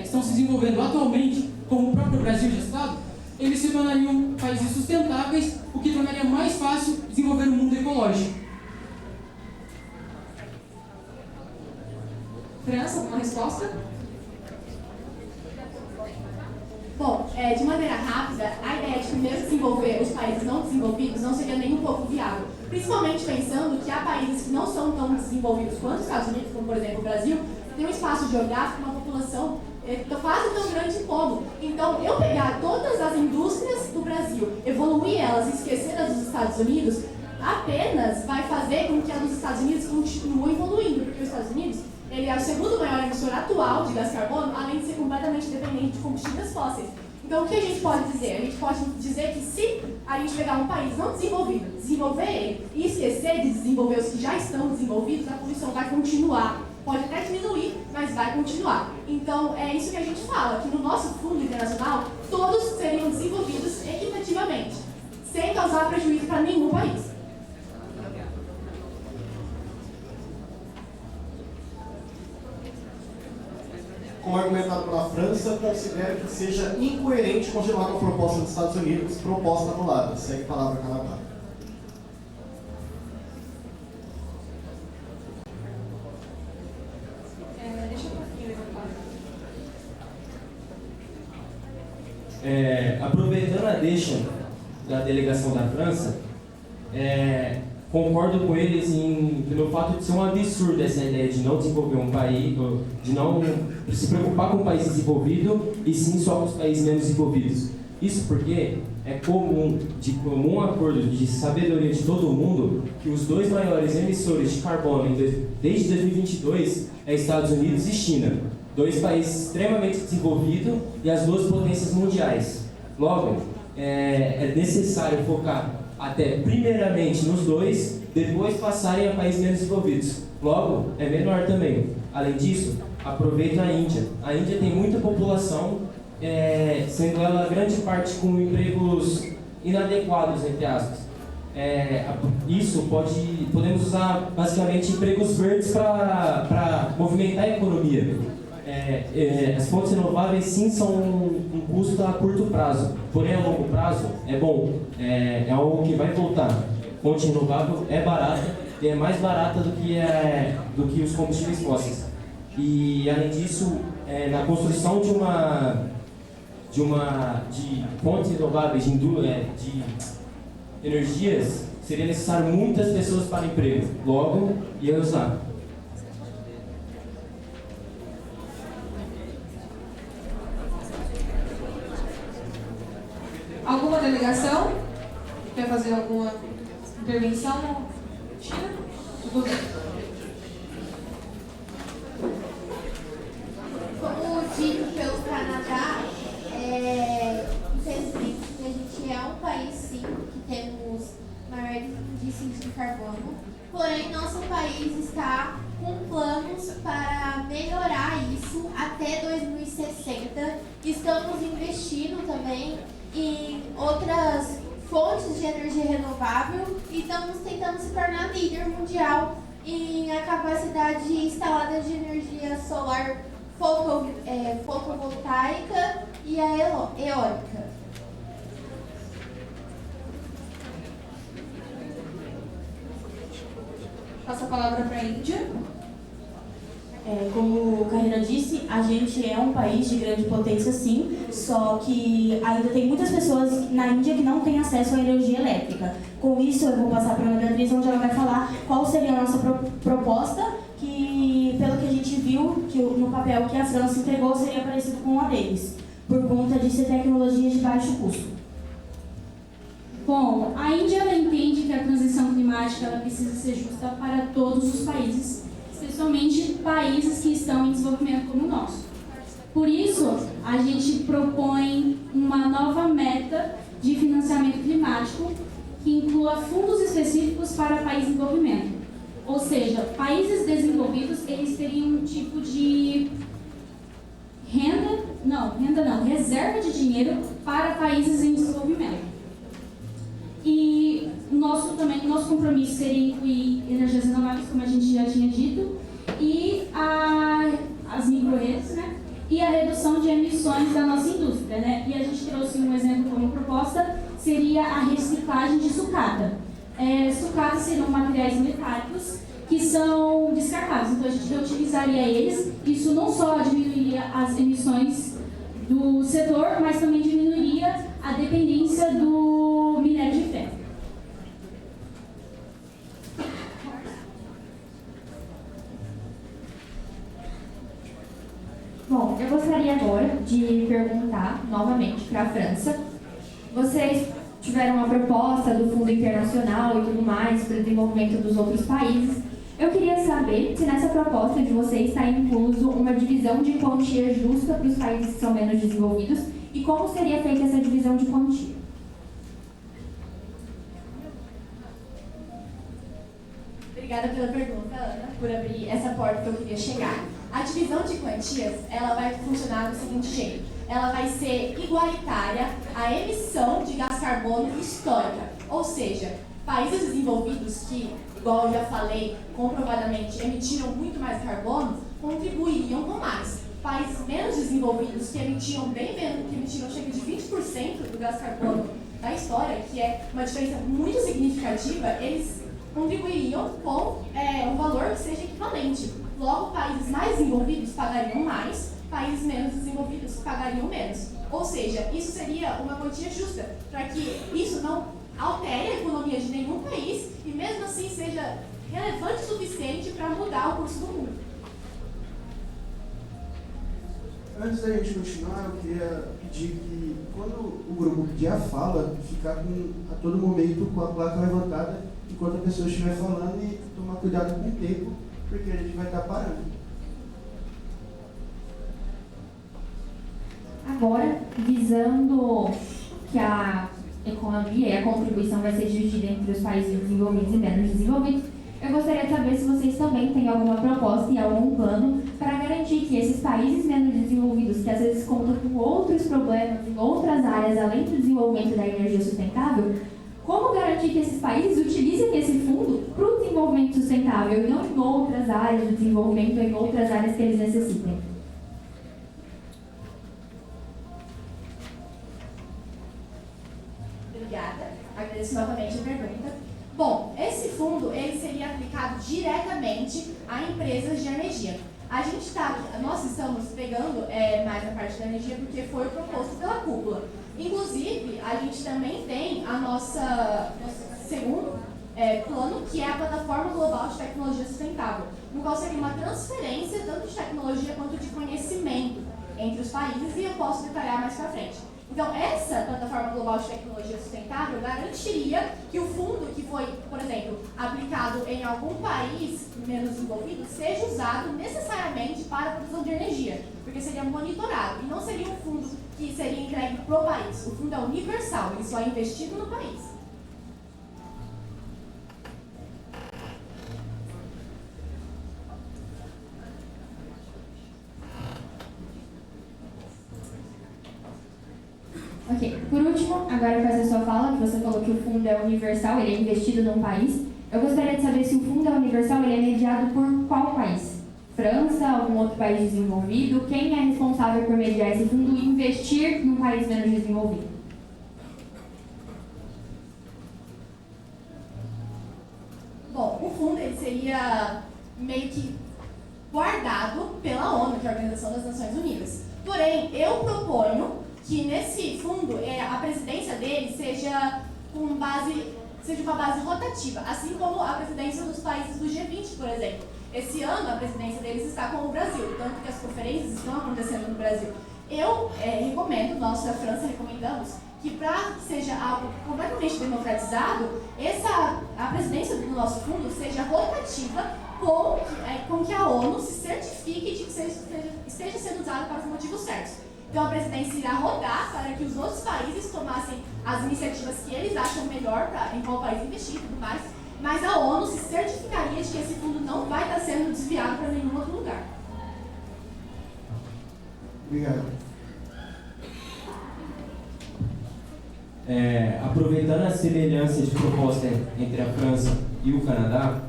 estão se desenvolvendo atualmente, como o próprio Brasil já está, eles se tornariam países sustentáveis, o que tornaria mais fácil desenvolver um mundo ecológico. França, alguma resposta? Bom, de maneira rápida, a ideia de primeiro desenvolver os países não desenvolvidos não seria nem um pouco viável. Principalmente pensando que há países que não são tão desenvolvidos quanto os Estados Unidos, como por exemplo o Brasil, tem um espaço geográfico, uma população quase tão grande como. Então, eu pegar todas as indústrias do Brasil, evoluir elas e esquecer as dos Estados Unidos, apenas vai fazer com que a dos Estados Unidos continue evoluindo, porque os Estados Unidos ele é o segundo maior emissor atual de gás carbono, além de ser completamente dependente de combustíveis fósseis. Então, o que a gente pode dizer? A gente pode dizer que se a gente pegar um país não desenvolvido, desenvolver ele e esquecer de desenvolver os que já estão desenvolvidos, a poluição vai continuar. Pode até diminuir, mas vai continuar. Então, é isso que a gente fala, que no nosso Fundo Internacional, todos seriam desenvolvidos equitativamente, sem causar prejuízo para nenhum país. Como argumentado pela França, considera que seja incoerente continuar com a proposta dos Estados Unidos, proposta anulada. Segue a palavra, Canadá. Deixa eu um pouquinho levantar. Aproveitando a deixa da delegação da França, concordo com eles pelo fato de ser um absurdo essa ideia de não desenvolver um país, de não se preocupar com o país desenvolvido e sim só com os países menos desenvolvidos. Isso porque é comum, de comum acordo de sabedoria de todo mundo, que os dois maiores emissores de carbono desde 2022 é Estados Unidos e China, dois países extremamente desenvolvidos e as duas potências mundiais. Logo, é necessário focar até primeiramente nos dois, depois passarem a países menos desenvolvidos. Logo, é menor também. Além disso, aproveito a Índia. A Índia tem muita população, sendo ela grande parte com empregos inadequados, entre aspas. Podemos usar basicamente empregos verdes para movimentar a economia. As fontes renováveis sim são um custo a curto prazo, porém a longo prazo é bom, é algo que vai voltar. Fonte renovável é barata e é mais barata do que os combustíveis fósseis. E além disso, na construção de fontes renováveis, de energias, seria necessário muitas pessoas para emprego. Logo, ia usar. Alguma delegação quer fazer alguma intervenção? China? do governo. Como dito pelo Canadá, infelizmente a gente é um país sim que temos maior índice de carbono, porém nosso país está com planos para melhorar isso até 2060. Estamos investindo também em outras fontes de energia renovável e estamos tentando se tornar líder mundial em a capacidade instalada de energia solar fotovoltaica e a eólica. Passo a palavra para a Índia. Como Carreira disse, a gente é um país de grande potência, sim, só que ainda tem muitas pessoas na Índia que não têm acesso à energia elétrica. Com isso, eu vou passar para a Ana Beatriz, onde ela vai falar qual seria a nossa proposta, que, pelo que a gente viu, que no papel que a França entregou, seria parecido com a deles, por conta de ser tecnologia de baixo custo. Bom, a Índia ela entende que a transição climática ela precisa ser justa para todos os países, especialmente países que estão em desenvolvimento como o nosso. Por isso, a gente propõe uma nova meta de financiamento climático que inclua fundos específicos para países em desenvolvimento. Ou seja, países desenvolvidos, eles teriam um tipo de reserva de dinheiro para países em desenvolvimento. E nosso compromisso seria incluir energias renováveis, como a gente já tinha dito, e as microredes, né? E a redução de emissões da nossa indústria, né? E a gente trouxe um exemplo como proposta, seria a reciclagem de sucata. Sucata seriam materiais metálicos que são descartáveis, então a gente reutilizaria eles. Isso não só diminuiria as emissões do setor, mas também diminuiria a dependência do minério de ferro. Bom, eu gostaria agora de perguntar novamente para a França. Vocês tiveram uma proposta do Fundo Internacional e tudo mais para o desenvolvimento dos outros países. Eu queria saber se nessa proposta de vocês está incluso uma divisão de quantia justa para os países que são menos desenvolvidos e como seria feita essa divisão de quantia. Obrigada pela pergunta, Ana, por abrir essa porta que eu queria chegar. A divisão de quantias, ela vai funcionar do seguinte jeito. Ela vai ser igualitária à emissão de gás carbono histórica. Ou seja, países desenvolvidos que, igual eu já falei, comprovadamente emitiram muito mais carbono, contribuiriam com mais. Países menos desenvolvidos, que emitiram bem menos, que emitiram cerca de 20% do gás carbono da história, que é uma diferença muito significativa, eles contribuiriam com um valor que seja equivalente. Logo, países mais desenvolvidos pagariam mais, países menos desenvolvidos pagariam menos. Ou seja, isso seria uma quantia justa, para que isso não altere a economia de nenhum país e mesmo assim seja relevante o suficiente para mudar o curso do mundo. Antes da gente continuar, eu queria pedir que, quando o grupo pedir a fala, ficar a todo momento com a placa levantada enquanto a pessoa estiver falando e tomar cuidado com o tempo, porque a gente vai estar parando. Agora, visando que a economia e a contribuição vai ser dividida entre os países desenvolvidos e menos desenvolvidos, eu gostaria de saber se vocês também têm alguma proposta e algum plano para garantir que esses países menos desenvolvidos, que às vezes contam com outros problemas em outras áreas além do desenvolvimento da energia sustentável, como garantir que esses países utilizem esse fundo para o desenvolvimento sustentável e não em outras áreas do desenvolvimento ou em outras áreas que eles necessitem? Obrigada. Agradeço novamente a pergunta. Bom, esse fundo ele seria aplicado diretamente a empresas de energia. Nós estamos pegando mais a parte da energia porque foi proposto pela cúpula. Inclusive, a gente também tem a nosso segundo plano, que é a Plataforma Global de Tecnologia Sustentável, no qual seria uma transferência tanto de tecnologia quanto de conhecimento entre os países, e eu posso detalhar mais para frente. Então, essa Plataforma Global de Tecnologia Sustentável garantiria que o fundo que foi, por exemplo, aplicado em algum país menos desenvolvido seja usado necessariamente para a produção de energia, porque seria monitorado e não seria um fundo que seria entregue para o país. O fundo é universal, ele só é investido no país. Ok, por último, agora fazer a sua fala, que você falou que o fundo é universal, ele é investido num país. Eu gostaria de saber se o fundo é universal, ele é mediado por qual país? França, algum outro país desenvolvido? Quem é responsável por mediar esse fundo e investir num país menos desenvolvido? Bom, o fundo ele seria meio que guardado pela ONU, que é a Organização das Nações Unidas. Porém, eu proponho que nesse fundo a presidência dele seja uma base rotativa, assim como a presidência dos países do G20, por exemplo. Esse ano a presidência deles está com o Brasil, tanto que as conferências estão acontecendo no Brasil. Eu recomendo, nós da França recomendamos, que para que seja algo completamente democratizado, a presidência do nosso fundo seja rotativa, com que a ONU se certifique de que esteja sendo usado para os motivos certos. Então a presidência irá rodar para que os outros países tomassem as iniciativas que eles acham melhor em qual país investir e tudo mais, mas a ONU se certificaria de que esse fundo não vai estar sendo desviado para nenhum outro lugar. Obrigado. Aproveitando a semelhança de proposta entre a França e o Canadá,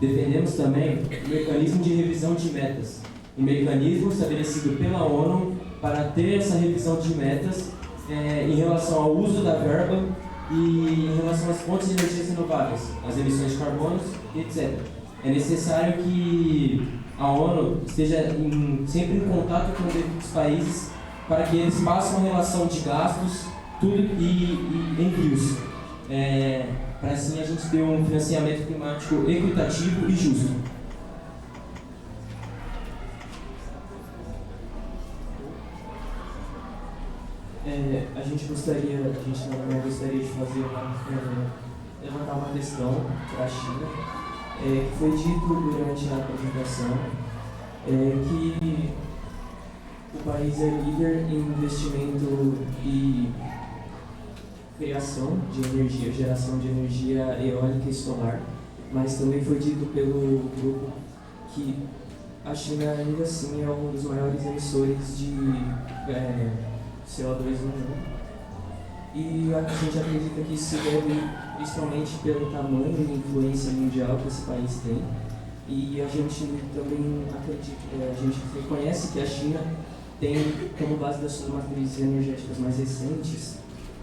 defendemos também o mecanismo de revisão de metas, um mecanismo estabelecido pela ONU para ter essa revisão de metas em relação ao uso da verba e em relação às fontes de energias renováveis, as emissões de carbono, etc. É necessário que a ONU esteja sempre em contato com os países para que eles façam uma relação de gastos e envios, para assim a gente ter um financiamento climático equitativo e justo. A gente na verdade gostaria de fazer levantar uma questão para a China, que foi dito durante a apresentação, que o país é líder em investimento e criação de energia, geração de energia eólica e solar, mas também foi dito pelo grupo que a China ainda assim é um dos maiores emissores de CO2 no mundo. E a gente acredita que isso se deve principalmente pelo tamanho e influência mundial que esse país tem. E a gente também acredita, a gente reconhece que a China tem como base das suas matrizes energéticas mais recentes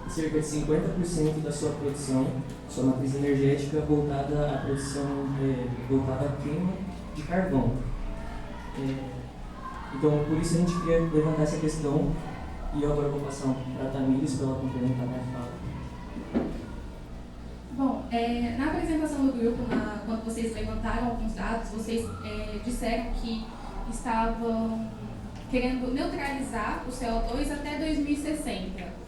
cerca de 50% da sua produção, sua matriz energética voltada à produção, voltada à queima de carvão. Então, por isso a gente queria levantar essa questão. E eu agora vou passar para a Tamires para ela complementar a minha fala. Bom, na apresentação do grupo, quando vocês levantaram alguns dados, vocês disseram que estavam querendo neutralizar o CO2 até 2060.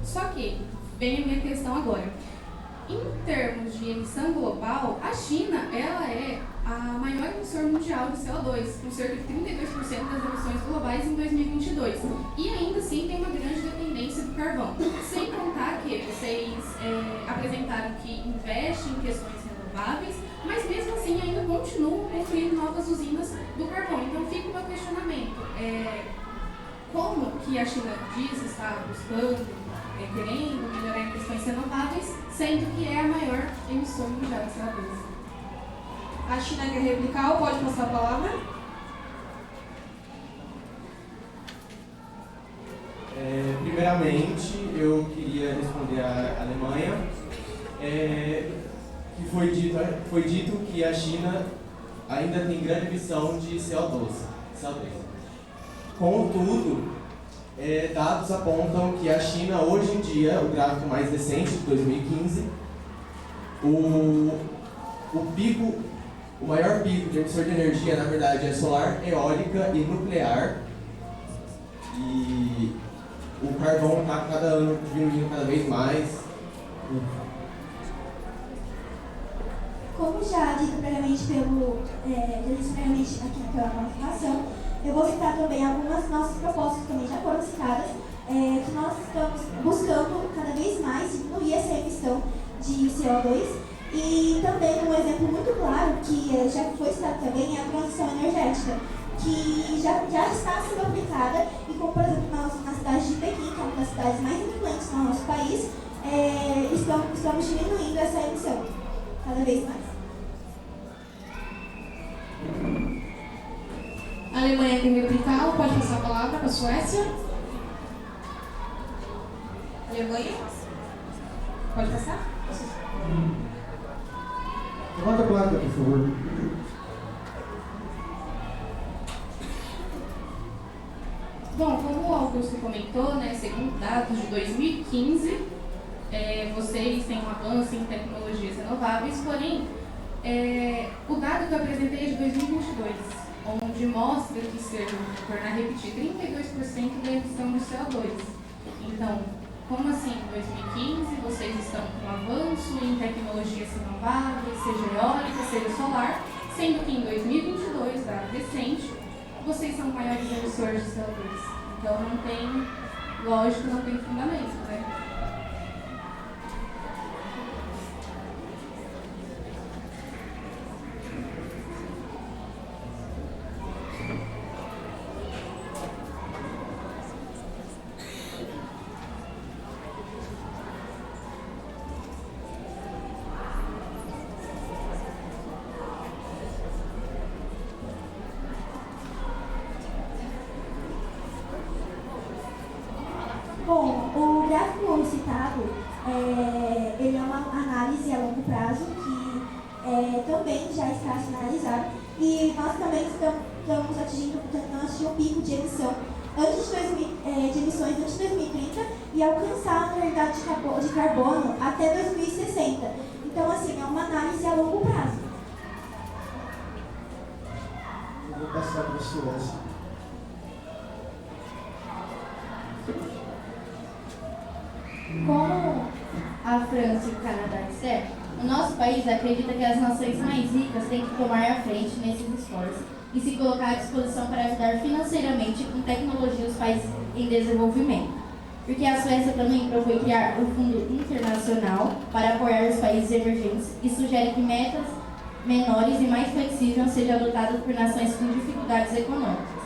Só que, vem a minha questão agora. Em termos de emissão global, a China ela é a maior emissor mundial de CO2, com cerca de 32% das emissões globais em 2022. E ainda assim tem uma grande dependência do carvão. Sem contar que vocês apresentaram que investem em questões renováveis, mas mesmo assim ainda continuam construindo novas usinas do carvão. Então fica o meu questionamento. Como que a China diz estar buscando, querendo melhorar em questões renováveis, sendo que é a maior emissora mundial de CO2? A China quer replicar ou pode passar a palavra? Primeiramente, eu queria responder à Alemanha, que foi dito que a China ainda tem grande emissão de CO2. Contudo, dados apontam que a China, hoje em dia, o gráfico mais recente, de 2015, o maior pico de emissão de energia, na verdade, é solar, eólica e nuclear. E o carvão está cada ano diminuindo cada vez mais. Como já dito previamente aqui naquela participação, eu vou citar também algumas nossas propostas que também já foram citadas, que nós estamos buscando cada vez mais diminuir essa emissão de CO2 e também um exemplo muito claro, que já foi citado também, é a transição energética, que já está sendo aplicada e como, por exemplo, na cidade de Pequim, que é uma das cidades mais influentes no nosso país, estamos diminuindo essa emissão cada vez mais. A Alemanha quer replicar, pode passar a palavra para a Suécia. Alemanha? Pode passar? Levanta a placa, por favor. Bom, como o Augusto comentou, né, segundo dados de 2015, vocês têm um avanço em tecnologias renováveis, porém, o dado que eu apresentei é de 2022, onde mostra que, se eu tornar a repetir, 32% da emissão de CO2. Então, como assim, em 2015 vocês estão com avanço em tecnologias renováveis, seja eólica, seja solar, sendo que em 2022, dado recente, vocês são maiores emissores de CO2. Então não tem lógica, não tem fundamento, né? Bom, o gráfico citado, ele é uma análise a longo prazo que também já está finalizada e nós também estamos atingindo o pico de emissão de emissões antes de 2030 e alcançar a neutralidade de carbono até 2060. Então, assim, é uma análise a longo prazo. Eu vou passar para a Suécia. Como a França e o Canadá disseram, o nosso país acredita que as nações mais ricas têm que tomar a frente nesses esforços e se colocar à disposição para ajudar financeiramente com tecnologia os países em desenvolvimento. Porque a Suécia também propõe criar um fundo internacional para apoiar os países emergentes e sugere que metas menores e mais flexíveis sejam adotadas por nações com dificuldades econômicas.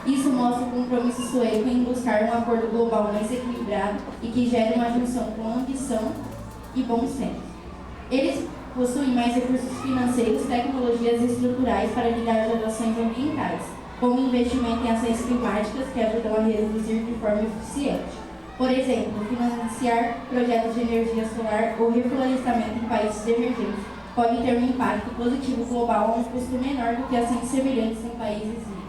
Isso mostra o compromisso sueco em buscar um acordo global mais equilibrado e que gere uma junção com ambição e bom senso. Eles possuem mais recursos financeiros, tecnologias e estruturais para lidar com as ações ambientais, como investimento em ações climáticas que ajudam a reduzir de forma eficiente. Por exemplo, financiar projetos de energia solar ou reflorestamento em países emergentes pode ter um impacto positivo global a um custo menor do que ações semelhantes em países ricos.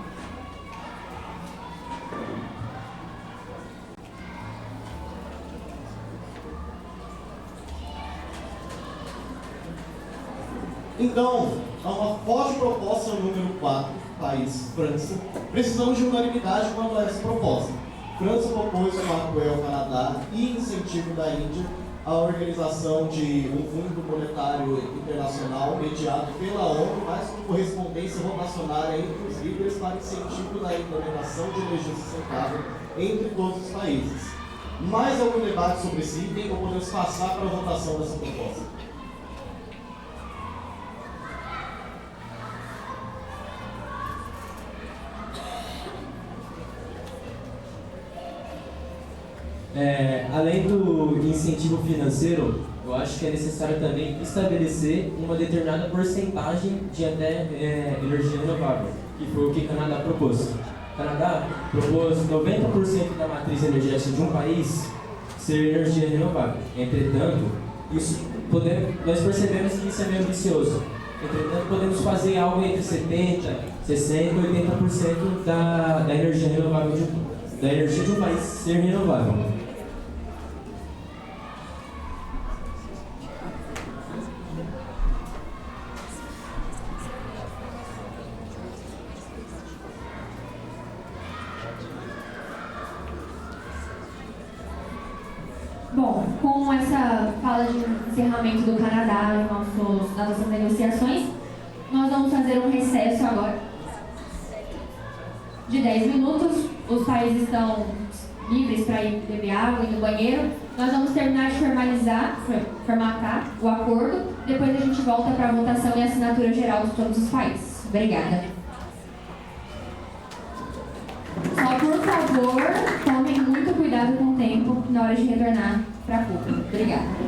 Então, há uma forte proposta número 4, país, França. Precisamos de unanimidade quanto a essa proposta. França propôs com apoio ao Canadá e incentivo da Índia a organização de um Fundo Monetário Internacional mediado pela ONU, mas com correspondência rotacionária entre os líderes para incentivo da implementação de energia sustentável entre todos os países. Mais algum debate sobre esse item ou podemos passar para a votação dessa proposta? Além do incentivo financeiro, eu acho que é necessário também estabelecer uma determinada porcentagem de até energia renovável, que foi o que o Canadá propôs. O Canadá propôs 90% da matriz energética de um país ser energia renovável. Entretanto, nós percebemos que isso é meio ambicioso. Entretanto, podemos fazer algo entre 70%, 60% e 80% da energia renovável da energia de um país ser renovável. Bom, com essa fala de encerramento do Canadá e das nas nossas negociações. Nós vamos fazer um recesso agora de 10 minutos. Os países estão livres para ir beber água e ir no banheiro. Nós vamos terminar de formatar o acordo. Depois a gente volta para a votação e assinatura geral de todos os países. Obrigada. Só por favor, tomem muito cuidado com o tempo na hora de retornar para a CUP. Obrigada.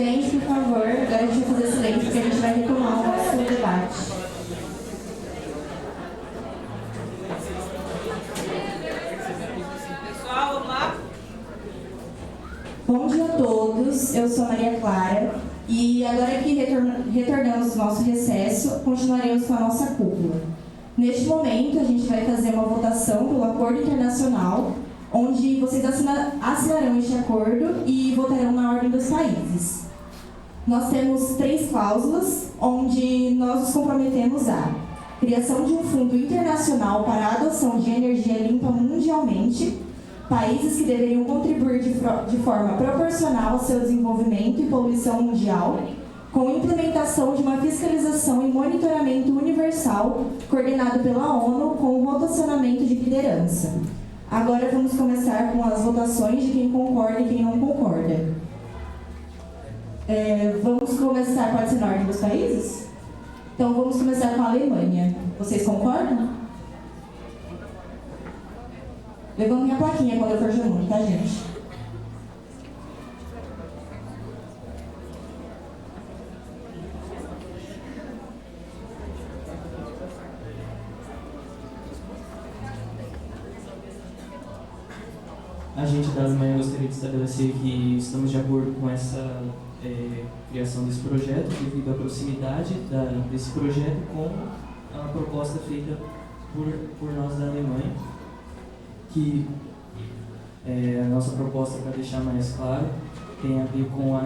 Gente, por favor, agora a gente vai fazer silêncio porque a gente vai retomar o nosso debate. Pessoal, vamos lá? Bom dia a todos, eu sou Maria Clara e agora que retornamos do nosso recesso, continuaremos com a nossa cúpula. Neste momento, a gente vai fazer uma votação pelo acordo internacional, onde vocês assinarão este acordo e votarão na ordem dos países. Nós temos 3 cláusulas, onde nós nos comprometemos a criação de um fundo internacional para a adoção de energia limpa mundialmente, países que deveriam contribuir de forma proporcional ao seu desenvolvimento e poluição mundial, com implementação de uma fiscalização e monitoramento universal coordenado pela ONU com rotacionamento de liderança. Agora vamos começar com as votações de quem concorda e quem não concorda. Vamos começar, pode ser na ordem dos países? Então vamos começar com a Alemanha. Vocês concordam? Levando minha plaquinha quando eu for junto, tá, gente? A gente da Alemanha gostaria de estabelecer que estamos de acordo com essa criação desse projeto, devido à proximidade desse projeto com a proposta feita por nós da Alemanha, que a nossa proposta, para deixar mais claro, tem a ver com a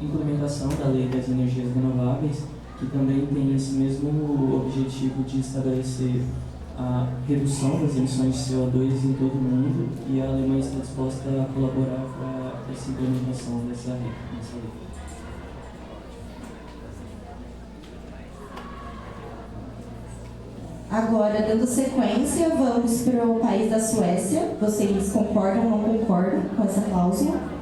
implementação da Lei das Energias Renováveis, que também tem esse mesmo objetivo de estabelecer a redução das emissões de CO2 em todo o mundo, e a Alemanha está disposta a colaborar para essa implementação dessa lei. Agora, dando sequência, vamos para o país da Suécia. Vocês concordam ou não concordam com essa cláusula?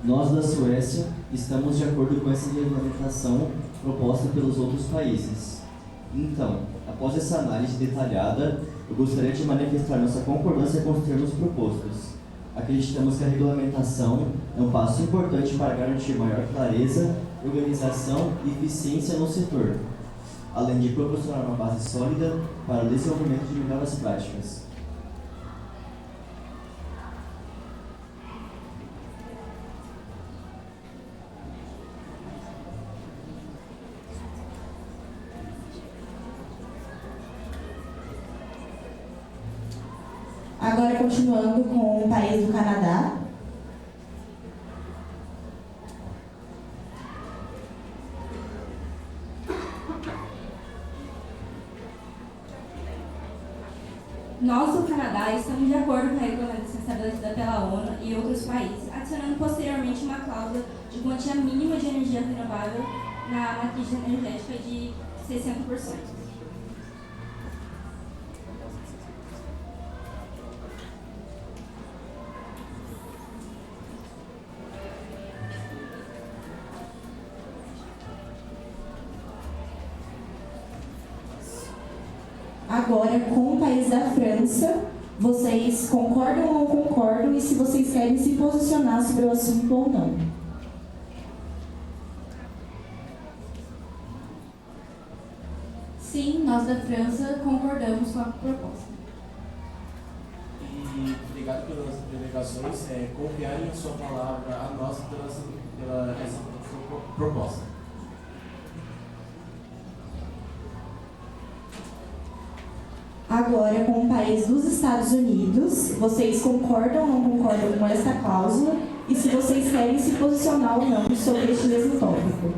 Nós da Suécia estamos de acordo com essa regulamentação proposta pelos outros países. Então, após essa análise detalhada, eu gostaria de manifestar nossa concordância com os termos propostos. Acreditamos que a regulamentação é um passo importante para garantir maior clareza, organização e eficiência no setor, além de proporcionar uma base sólida para o desenvolvimento de melhores práticas. Agora, continuando com o país do Canadá. Nós, do Canadá, estamos de acordo com a regulamentação estabelecida pela ONU e outros países, adicionando posteriormente uma cláusula de quantia mínima de energia renovável na matriz energética de 60%. Agora, com o país da França, vocês concordam ou não concordam e se vocês querem se posicionar sobre o assunto ou não? Sim, nós da França concordamos com a proposta. E obrigado pelas delegações, confiarem em sua palavra a nós pela essa proposta. Agora, com o país dos Estados Unidos, vocês concordam ou não concordam com essa cláusula e se vocês querem se posicionar ou não sobre este mesmo tópico?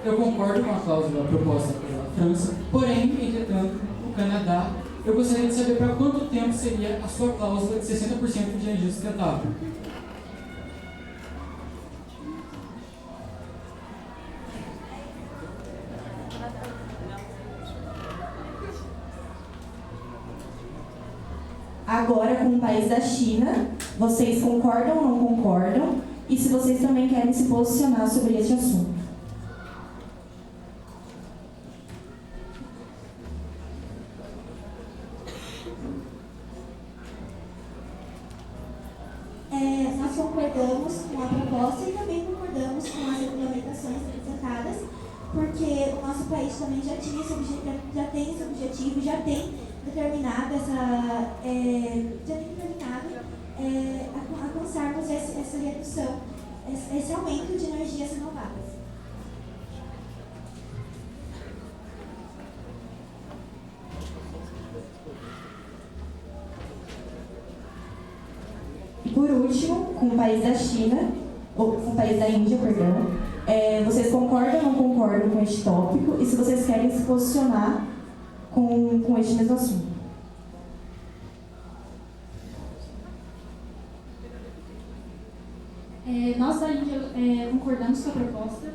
Eu concordo com a cláusula proposta pela França, porém, entretanto, o Canadá, eu gostaria de saber para quanto tempo seria a sua cláusula de 60% de energia sustentável. Agora, com o país da China, vocês concordam ou não concordam? E se vocês também querem se posicionar sobre este assunto. Nós concordamos com a proposta e também concordamos com as regulamentações apresentadas, porque o nosso país também já tem esse objetivo, já tem determinado alcançarmos essa redução, esse aumento de energias renováveis. E por último, com o país da China, ou com o país da Índia, perdão, vocês concordam ou não concordam com este tópico e se vocês querem se posicionar com este mesmo assunto. Nós da Índia concordamos com a proposta.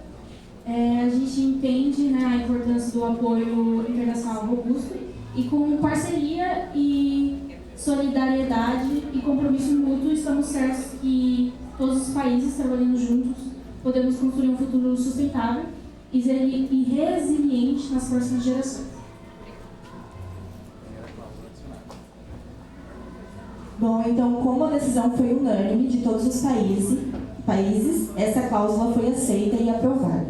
A gente entende, né, a importância do apoio internacional robusto e com parceria e solidariedade e compromisso mútuo estamos certos que todos os países trabalhando juntos podemos construir um futuro sustentável e resiliente nas próximas gerações. Bom, então, como a decisão foi unânime de todos os países, essa cláusula foi aceita e aprovada.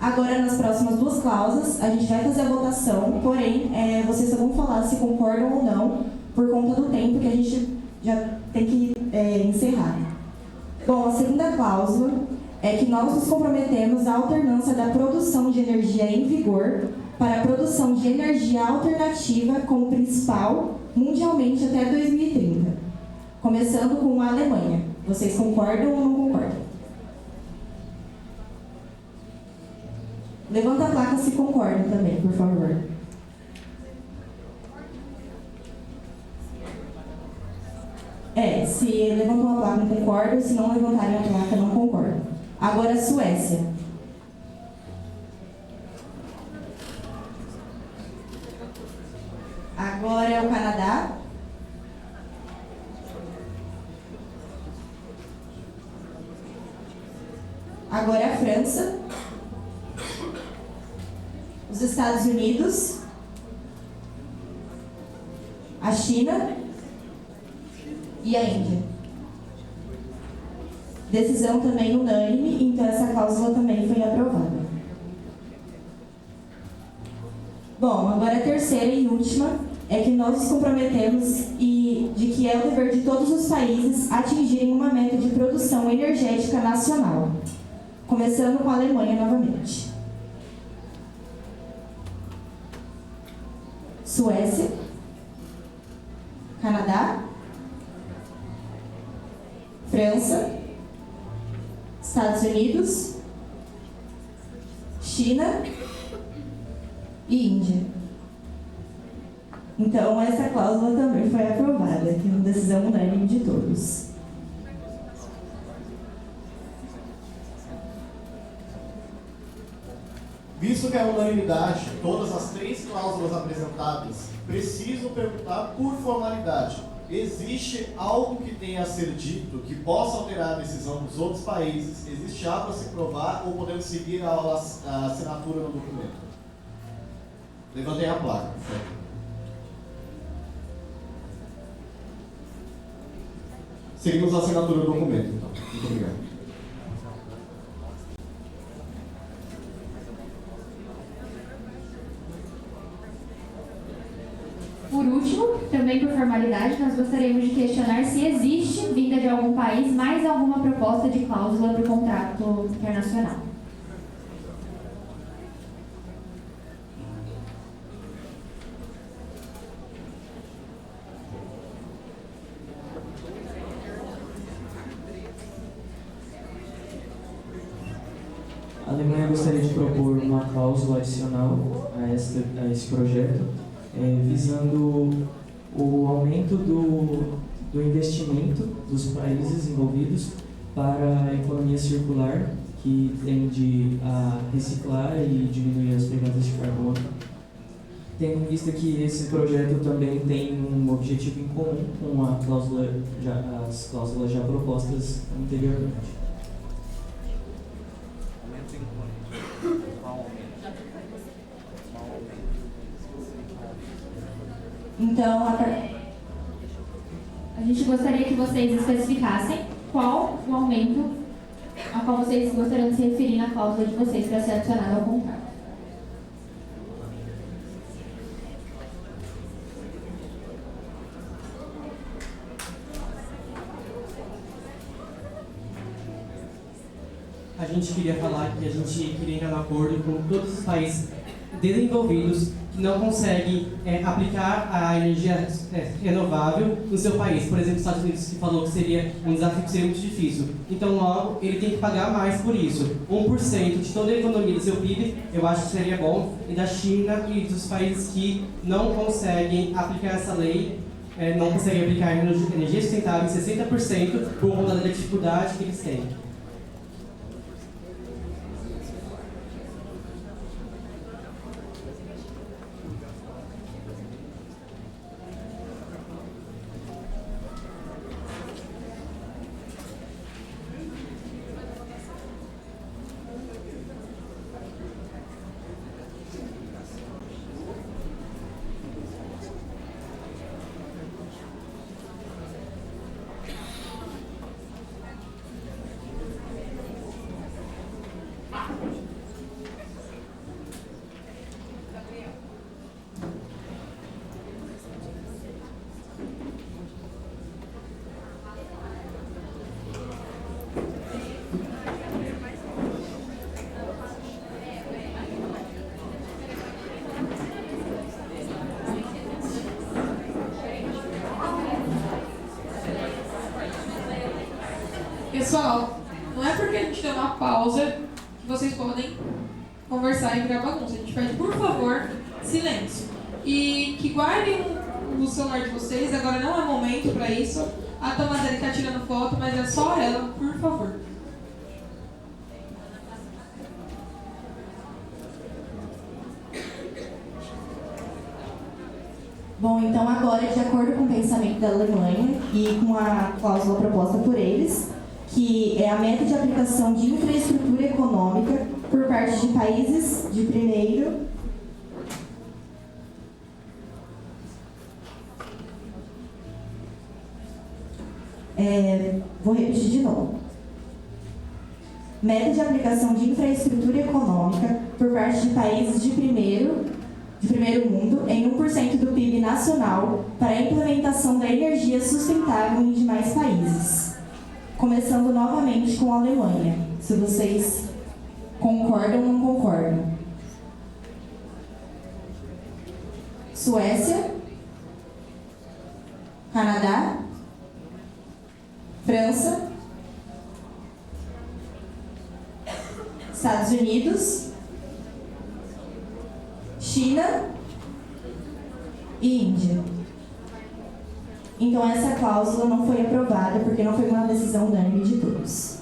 Agora, nas próximas duas cláusulas, a gente vai fazer a votação, porém, vocês só vão falar se concordam ou não, por conta do tempo que a gente já tem que encerrar. Bom, a segunda cláusula é que nós nos comprometemos à alternância da produção de energia em vigor para a produção de energia alternativa como principal mundialmente até 2030, começando com a Alemanha. Vocês concordam ou não concordam? Levanta a placa se concordam também, por favor. Se levantam a placa não concordam, se não levantarem a placa não concordam. Agora a Suécia. Agora é o Canadá. Agora é a França. Os Estados Unidos. A China. E a Índia. Decisão também unânime, então essa cláusula também foi aprovada. Bom, agora a terceira e última é que nós nos comprometemos de que é o dever de todos os países atingirem uma meta de produção energética nacional, começando com a Alemanha novamente. Suécia, Canadá, França, Estados Unidos, China e Índia. Então, essa cláusula também foi aprovada, que é uma decisão unânime de todos. Visto que é unanimidade, todas as três cláusulas apresentadas, preciso perguntar por formalidade. Existe algo que tenha a ser dito que possa alterar a decisão dos outros países? Existe algo a se provar ou podemos seguir a assinatura no documento? Levantem a placa. Seguimos a assinatura do documento, então. Muito obrigado. Por último, também por formalidade, nós gostaríamos de questionar se existe, vinda de algum país, mais alguma proposta de cláusula para o contrato internacional. A Alemanha gostaria de propor uma cláusula adicional a esse projeto, visando o aumento do investimento dos países envolvidos para a economia circular, que tende a reciclar e diminuir as pegadas de carbono, tendo em vista que esse projeto também tem um objetivo em comum com as cláusulas já propostas anteriormente. Então, a gente gostaria que vocês especificassem qual o aumento a qual vocês gostariam de se referir na cláusula de vocês para ser adicionado ao contrato. A gente queria falar que a gente queria entrar no acordo com todos os países desenvolvidos que não conseguem aplicar a energia renovável no seu país. Por exemplo, os Estados Unidos, que falou que seria um desafio que seria muito difícil. Então, logo, ele tem que pagar mais por isso. 1% de toda a economia do seu PIB, eu acho que seria bom. E da China e dos países que não conseguem aplicar essa lei, não conseguem aplicar energia sustentável em 60% por conta da dificuldade que eles têm. Pessoal, não é porque a gente deu uma pausa que vocês podem conversar e virar bagunça. A gente pede, por favor, silêncio. E que guardem o celular de vocês, agora não é momento para isso. A Tomazelli está tirando foto, mas é só ela, por favor. Bom, então agora, de acordo com o pensamento da Alemanha e com a cláusula proposta por eles, que é a meta de aplicação de infraestrutura econômica por parte de países de primeiro vou repetir de novo. Meta de aplicação de infraestrutura econômica por parte de países de primeiro mundo em 1% do PIB nacional para a implementação da energia sustentável em demais países. Começando novamente com a Alemanha, se vocês concordam ou não concordam. Suécia, Canadá, França, Estados Unidos, China e Índia. Então essa cláusula não foi aprovada porque não foi uma decisão unânime de todos.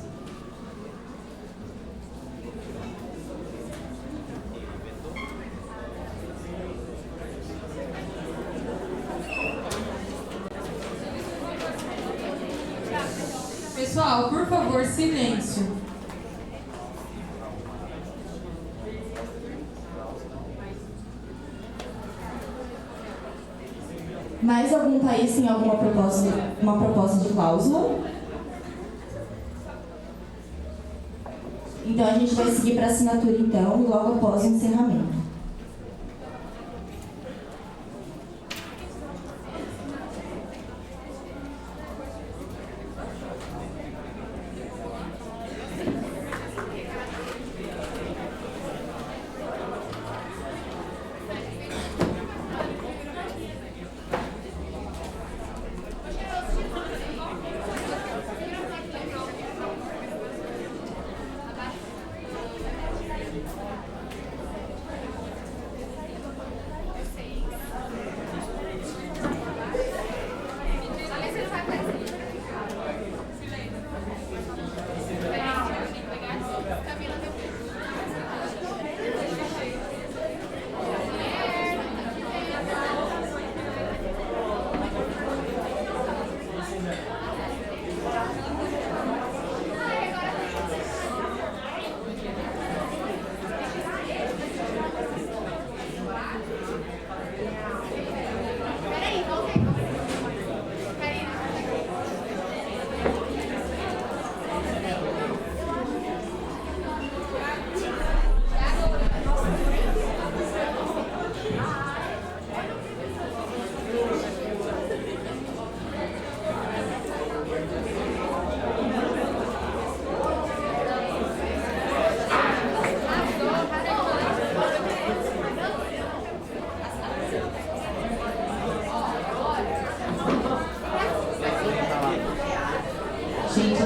Pessoal, por favor, silêncio. Mais algum país tem alguma proposta de cláusula? Então a gente vai seguir para a assinatura então e logo após o encerramento.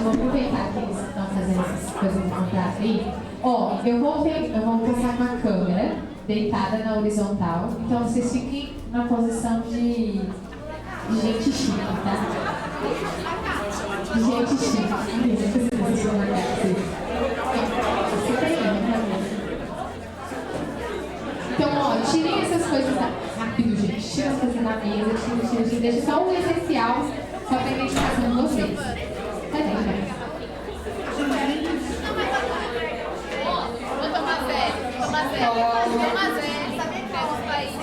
vou aproveitar que eles estão fazendo essas coisas de contrato aí. Ó, eu vou passar com a câmera deitada na horizontal. Então vocês fiquem na posição de gente chique, tá? De gente chique. Então, ó, tirem essas coisas rápido, gente. Tira as coisas da mesa, tira. Deixa só o essencial, só pra identificação de vocês. Tá bem, né? Vou tomar zero. Sabe qual é o país?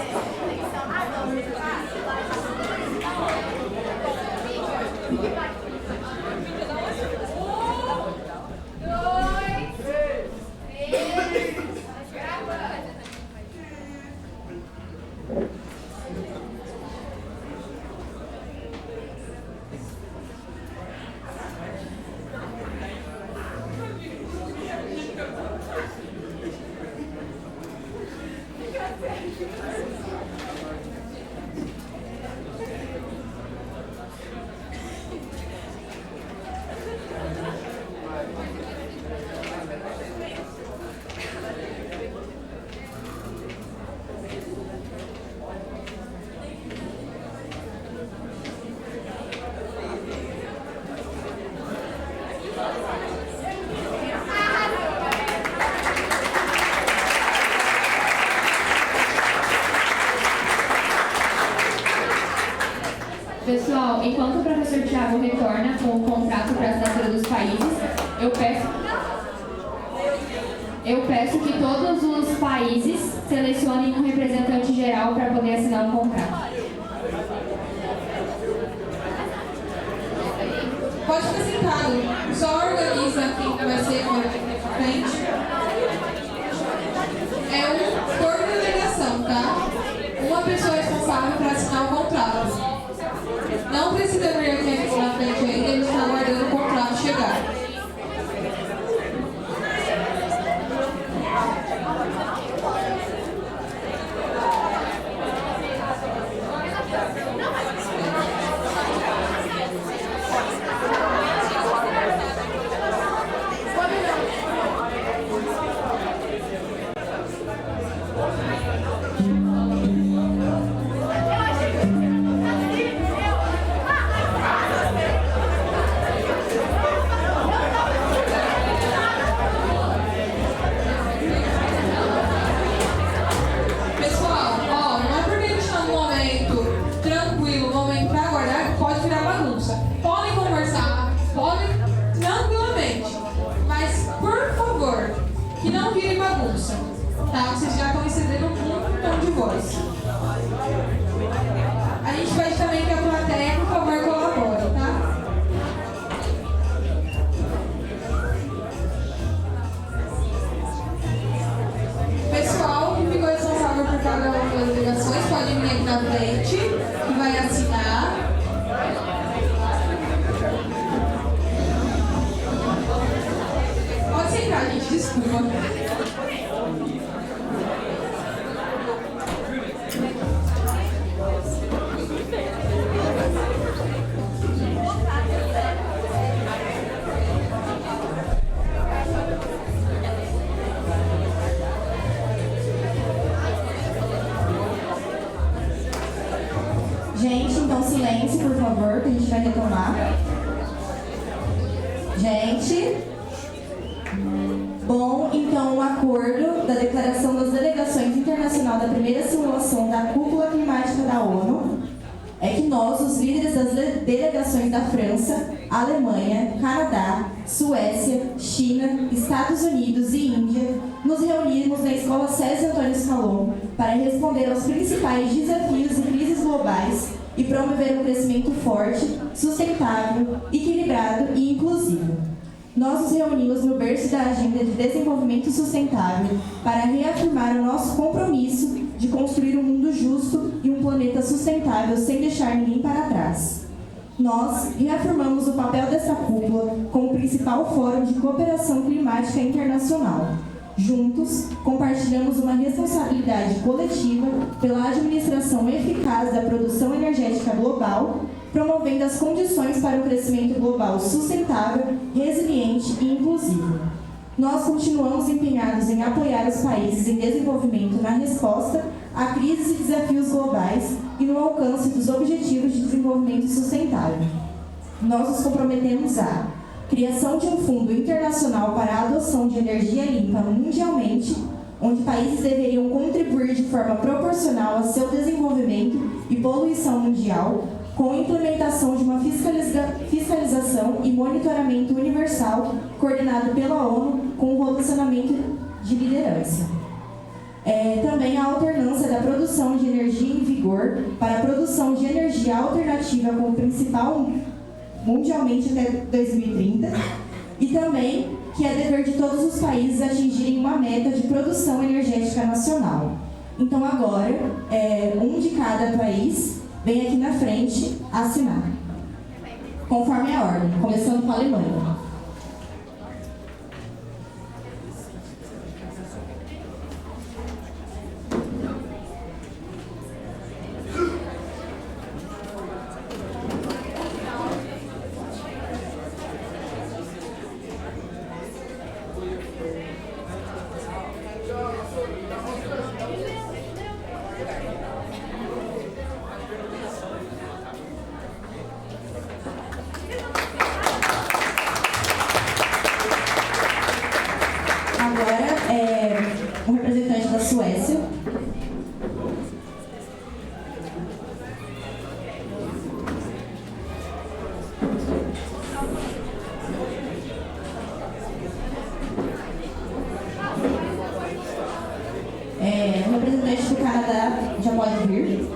Pessoal, enquanto o professor Thiago retorna com o contrato para a assinatura dos países, eu peço que todos os países selecionem um representante geral para poder assinar o contrato. Pode ficar sentado, só organiza quem vai ser na frente. É por delegação, tá? Uma pessoa responsável para assinar o contrato. Não precisa vir aqui na frente ainda, eles estão aguardando o contrato chegar. Que não vire bagunça, tá? Vocês já estão excedendo muito o tom de voz. A gente pede também que a plateia, por favor, colabore, tá? Pessoal que ficou responsável por cada uma das delegações pode vir aqui na frente, que vai assinar. Pode sentar, gente, desculpa. Gente, então silêncio, por favor, que a gente vai retomar. Gente. Bom, então o acordo da Declaração das Delegações Internacional da primeira simulação da Cúpula Climática da ONU é que nós, os líderes das delegações da França, Alemanha, Canadá, Suécia, China, Estados Unidos e Índia, nos reunimos na Escola César Antônio Scalon para responder aos principais desafios e crises globais e promover um crescimento forte, sustentável, equilibrado e inclusivo. Nós nos reunimos no berço da Agenda de Desenvolvimento Sustentável para reafirmar o nosso compromisso de construir um mundo justo e um planeta sustentável sem deixar ninguém para trás. Nós reafirmamos o papel dessa cúpula como principal fórum de cooperação climática internacional. Juntos, compartilhamos uma responsabilidade coletiva pela administração eficaz da produção energética global promovendo as condições para um crescimento global sustentável, resiliente e inclusivo. Nós continuamos empenhados em apoiar os países em desenvolvimento na resposta a crises e desafios globais e no alcance dos Objetivos de Desenvolvimento Sustentável. Nós nos comprometemos à criação de um fundo internacional para a adoção de energia limpa mundialmente, onde países deveriam contribuir de forma proporcional a seu desenvolvimento e poluição mundial, com a implementação de uma fiscalização e monitoramento universal coordenado pela ONU com o rotacionamento de liderança. Também a alternância da produção de energia em vigor para a produção de energia alternativa como principal mundialmente até 2030, e também que é dever de todos os países atingirem uma meta de produção energética nacional. Então agora, um de cada país vem aqui na frente assinar, conforme a ordem, começando com a Alemanha. Um representante da Suécia. Um representante do Canadá já pode vir.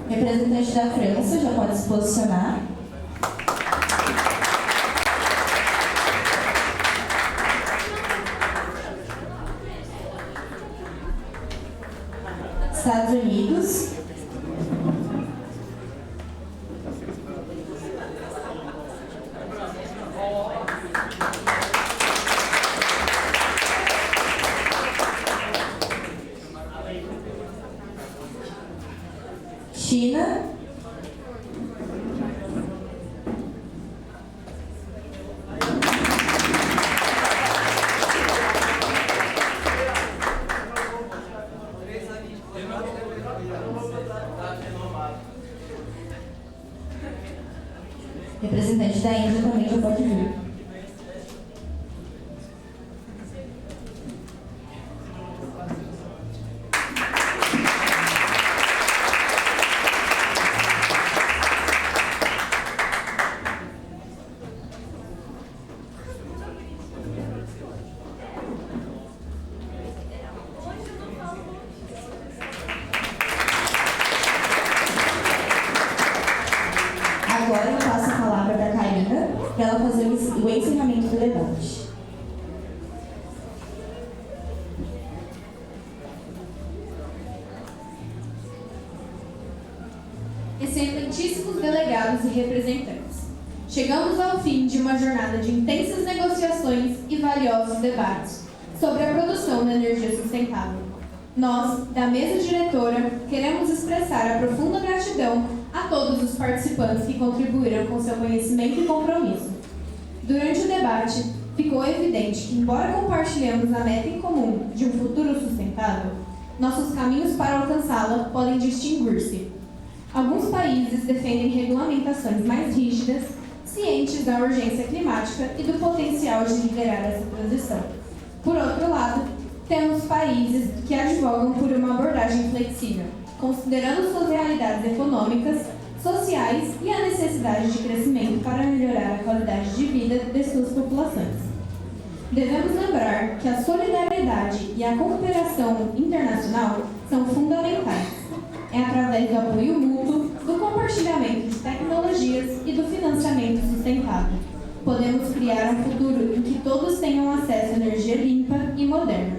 Representante da França já pode se posicionar. Estados Unidos. China. Representante da Índia também já pode vir. Agora eu passo a palavra da Karina para ela fazer o encerramento do debate. Excelentíssimos delegados e representantes, chegamos ao fim de uma jornada de intensas negociações e valiosos debates sobre a produção da energia sustentável. Nós, da mesa diretora, queremos expressar a profunda gratidão a todos os participantes que contribuíram com seu conhecimento e compromisso. Durante o debate, ficou evidente que, embora compartilhemos a meta em comum de um futuro sustentável, nossos caminhos para alcançá-la podem distinguir-se. Alguns países defendem regulamentações mais rígidas, cientes da urgência climática e do potencial de liderar essa transição. Por outro lado, temos países que advogam por uma abordagem flexível, considerando suas realidades econômicas, sociais e a necessidade de crescimento para melhorar a qualidade de vida de suas populações. Devemos lembrar que a solidariedade e a cooperação internacional são fundamentais. É através do apoio mútuo, do compartilhamento de tecnologias e do financiamento sustentável. Podemos criar um futuro em que todos tenham acesso à energia limpa e moderna,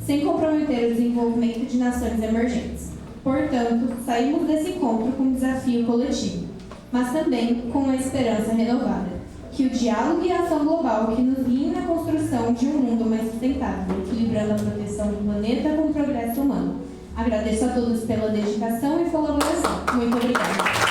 sem comprometer o desenvolvimento de nações emergentes. Portanto, saímos desse encontro com um desafio coletivo: mas também com uma esperança renovada, que o diálogo e a ação global que nos guiem na construção de um mundo mais sustentável, equilibrando a proteção do planeta com o progresso humano. Agradeço a todos pela dedicação e colaboração. Muito obrigada.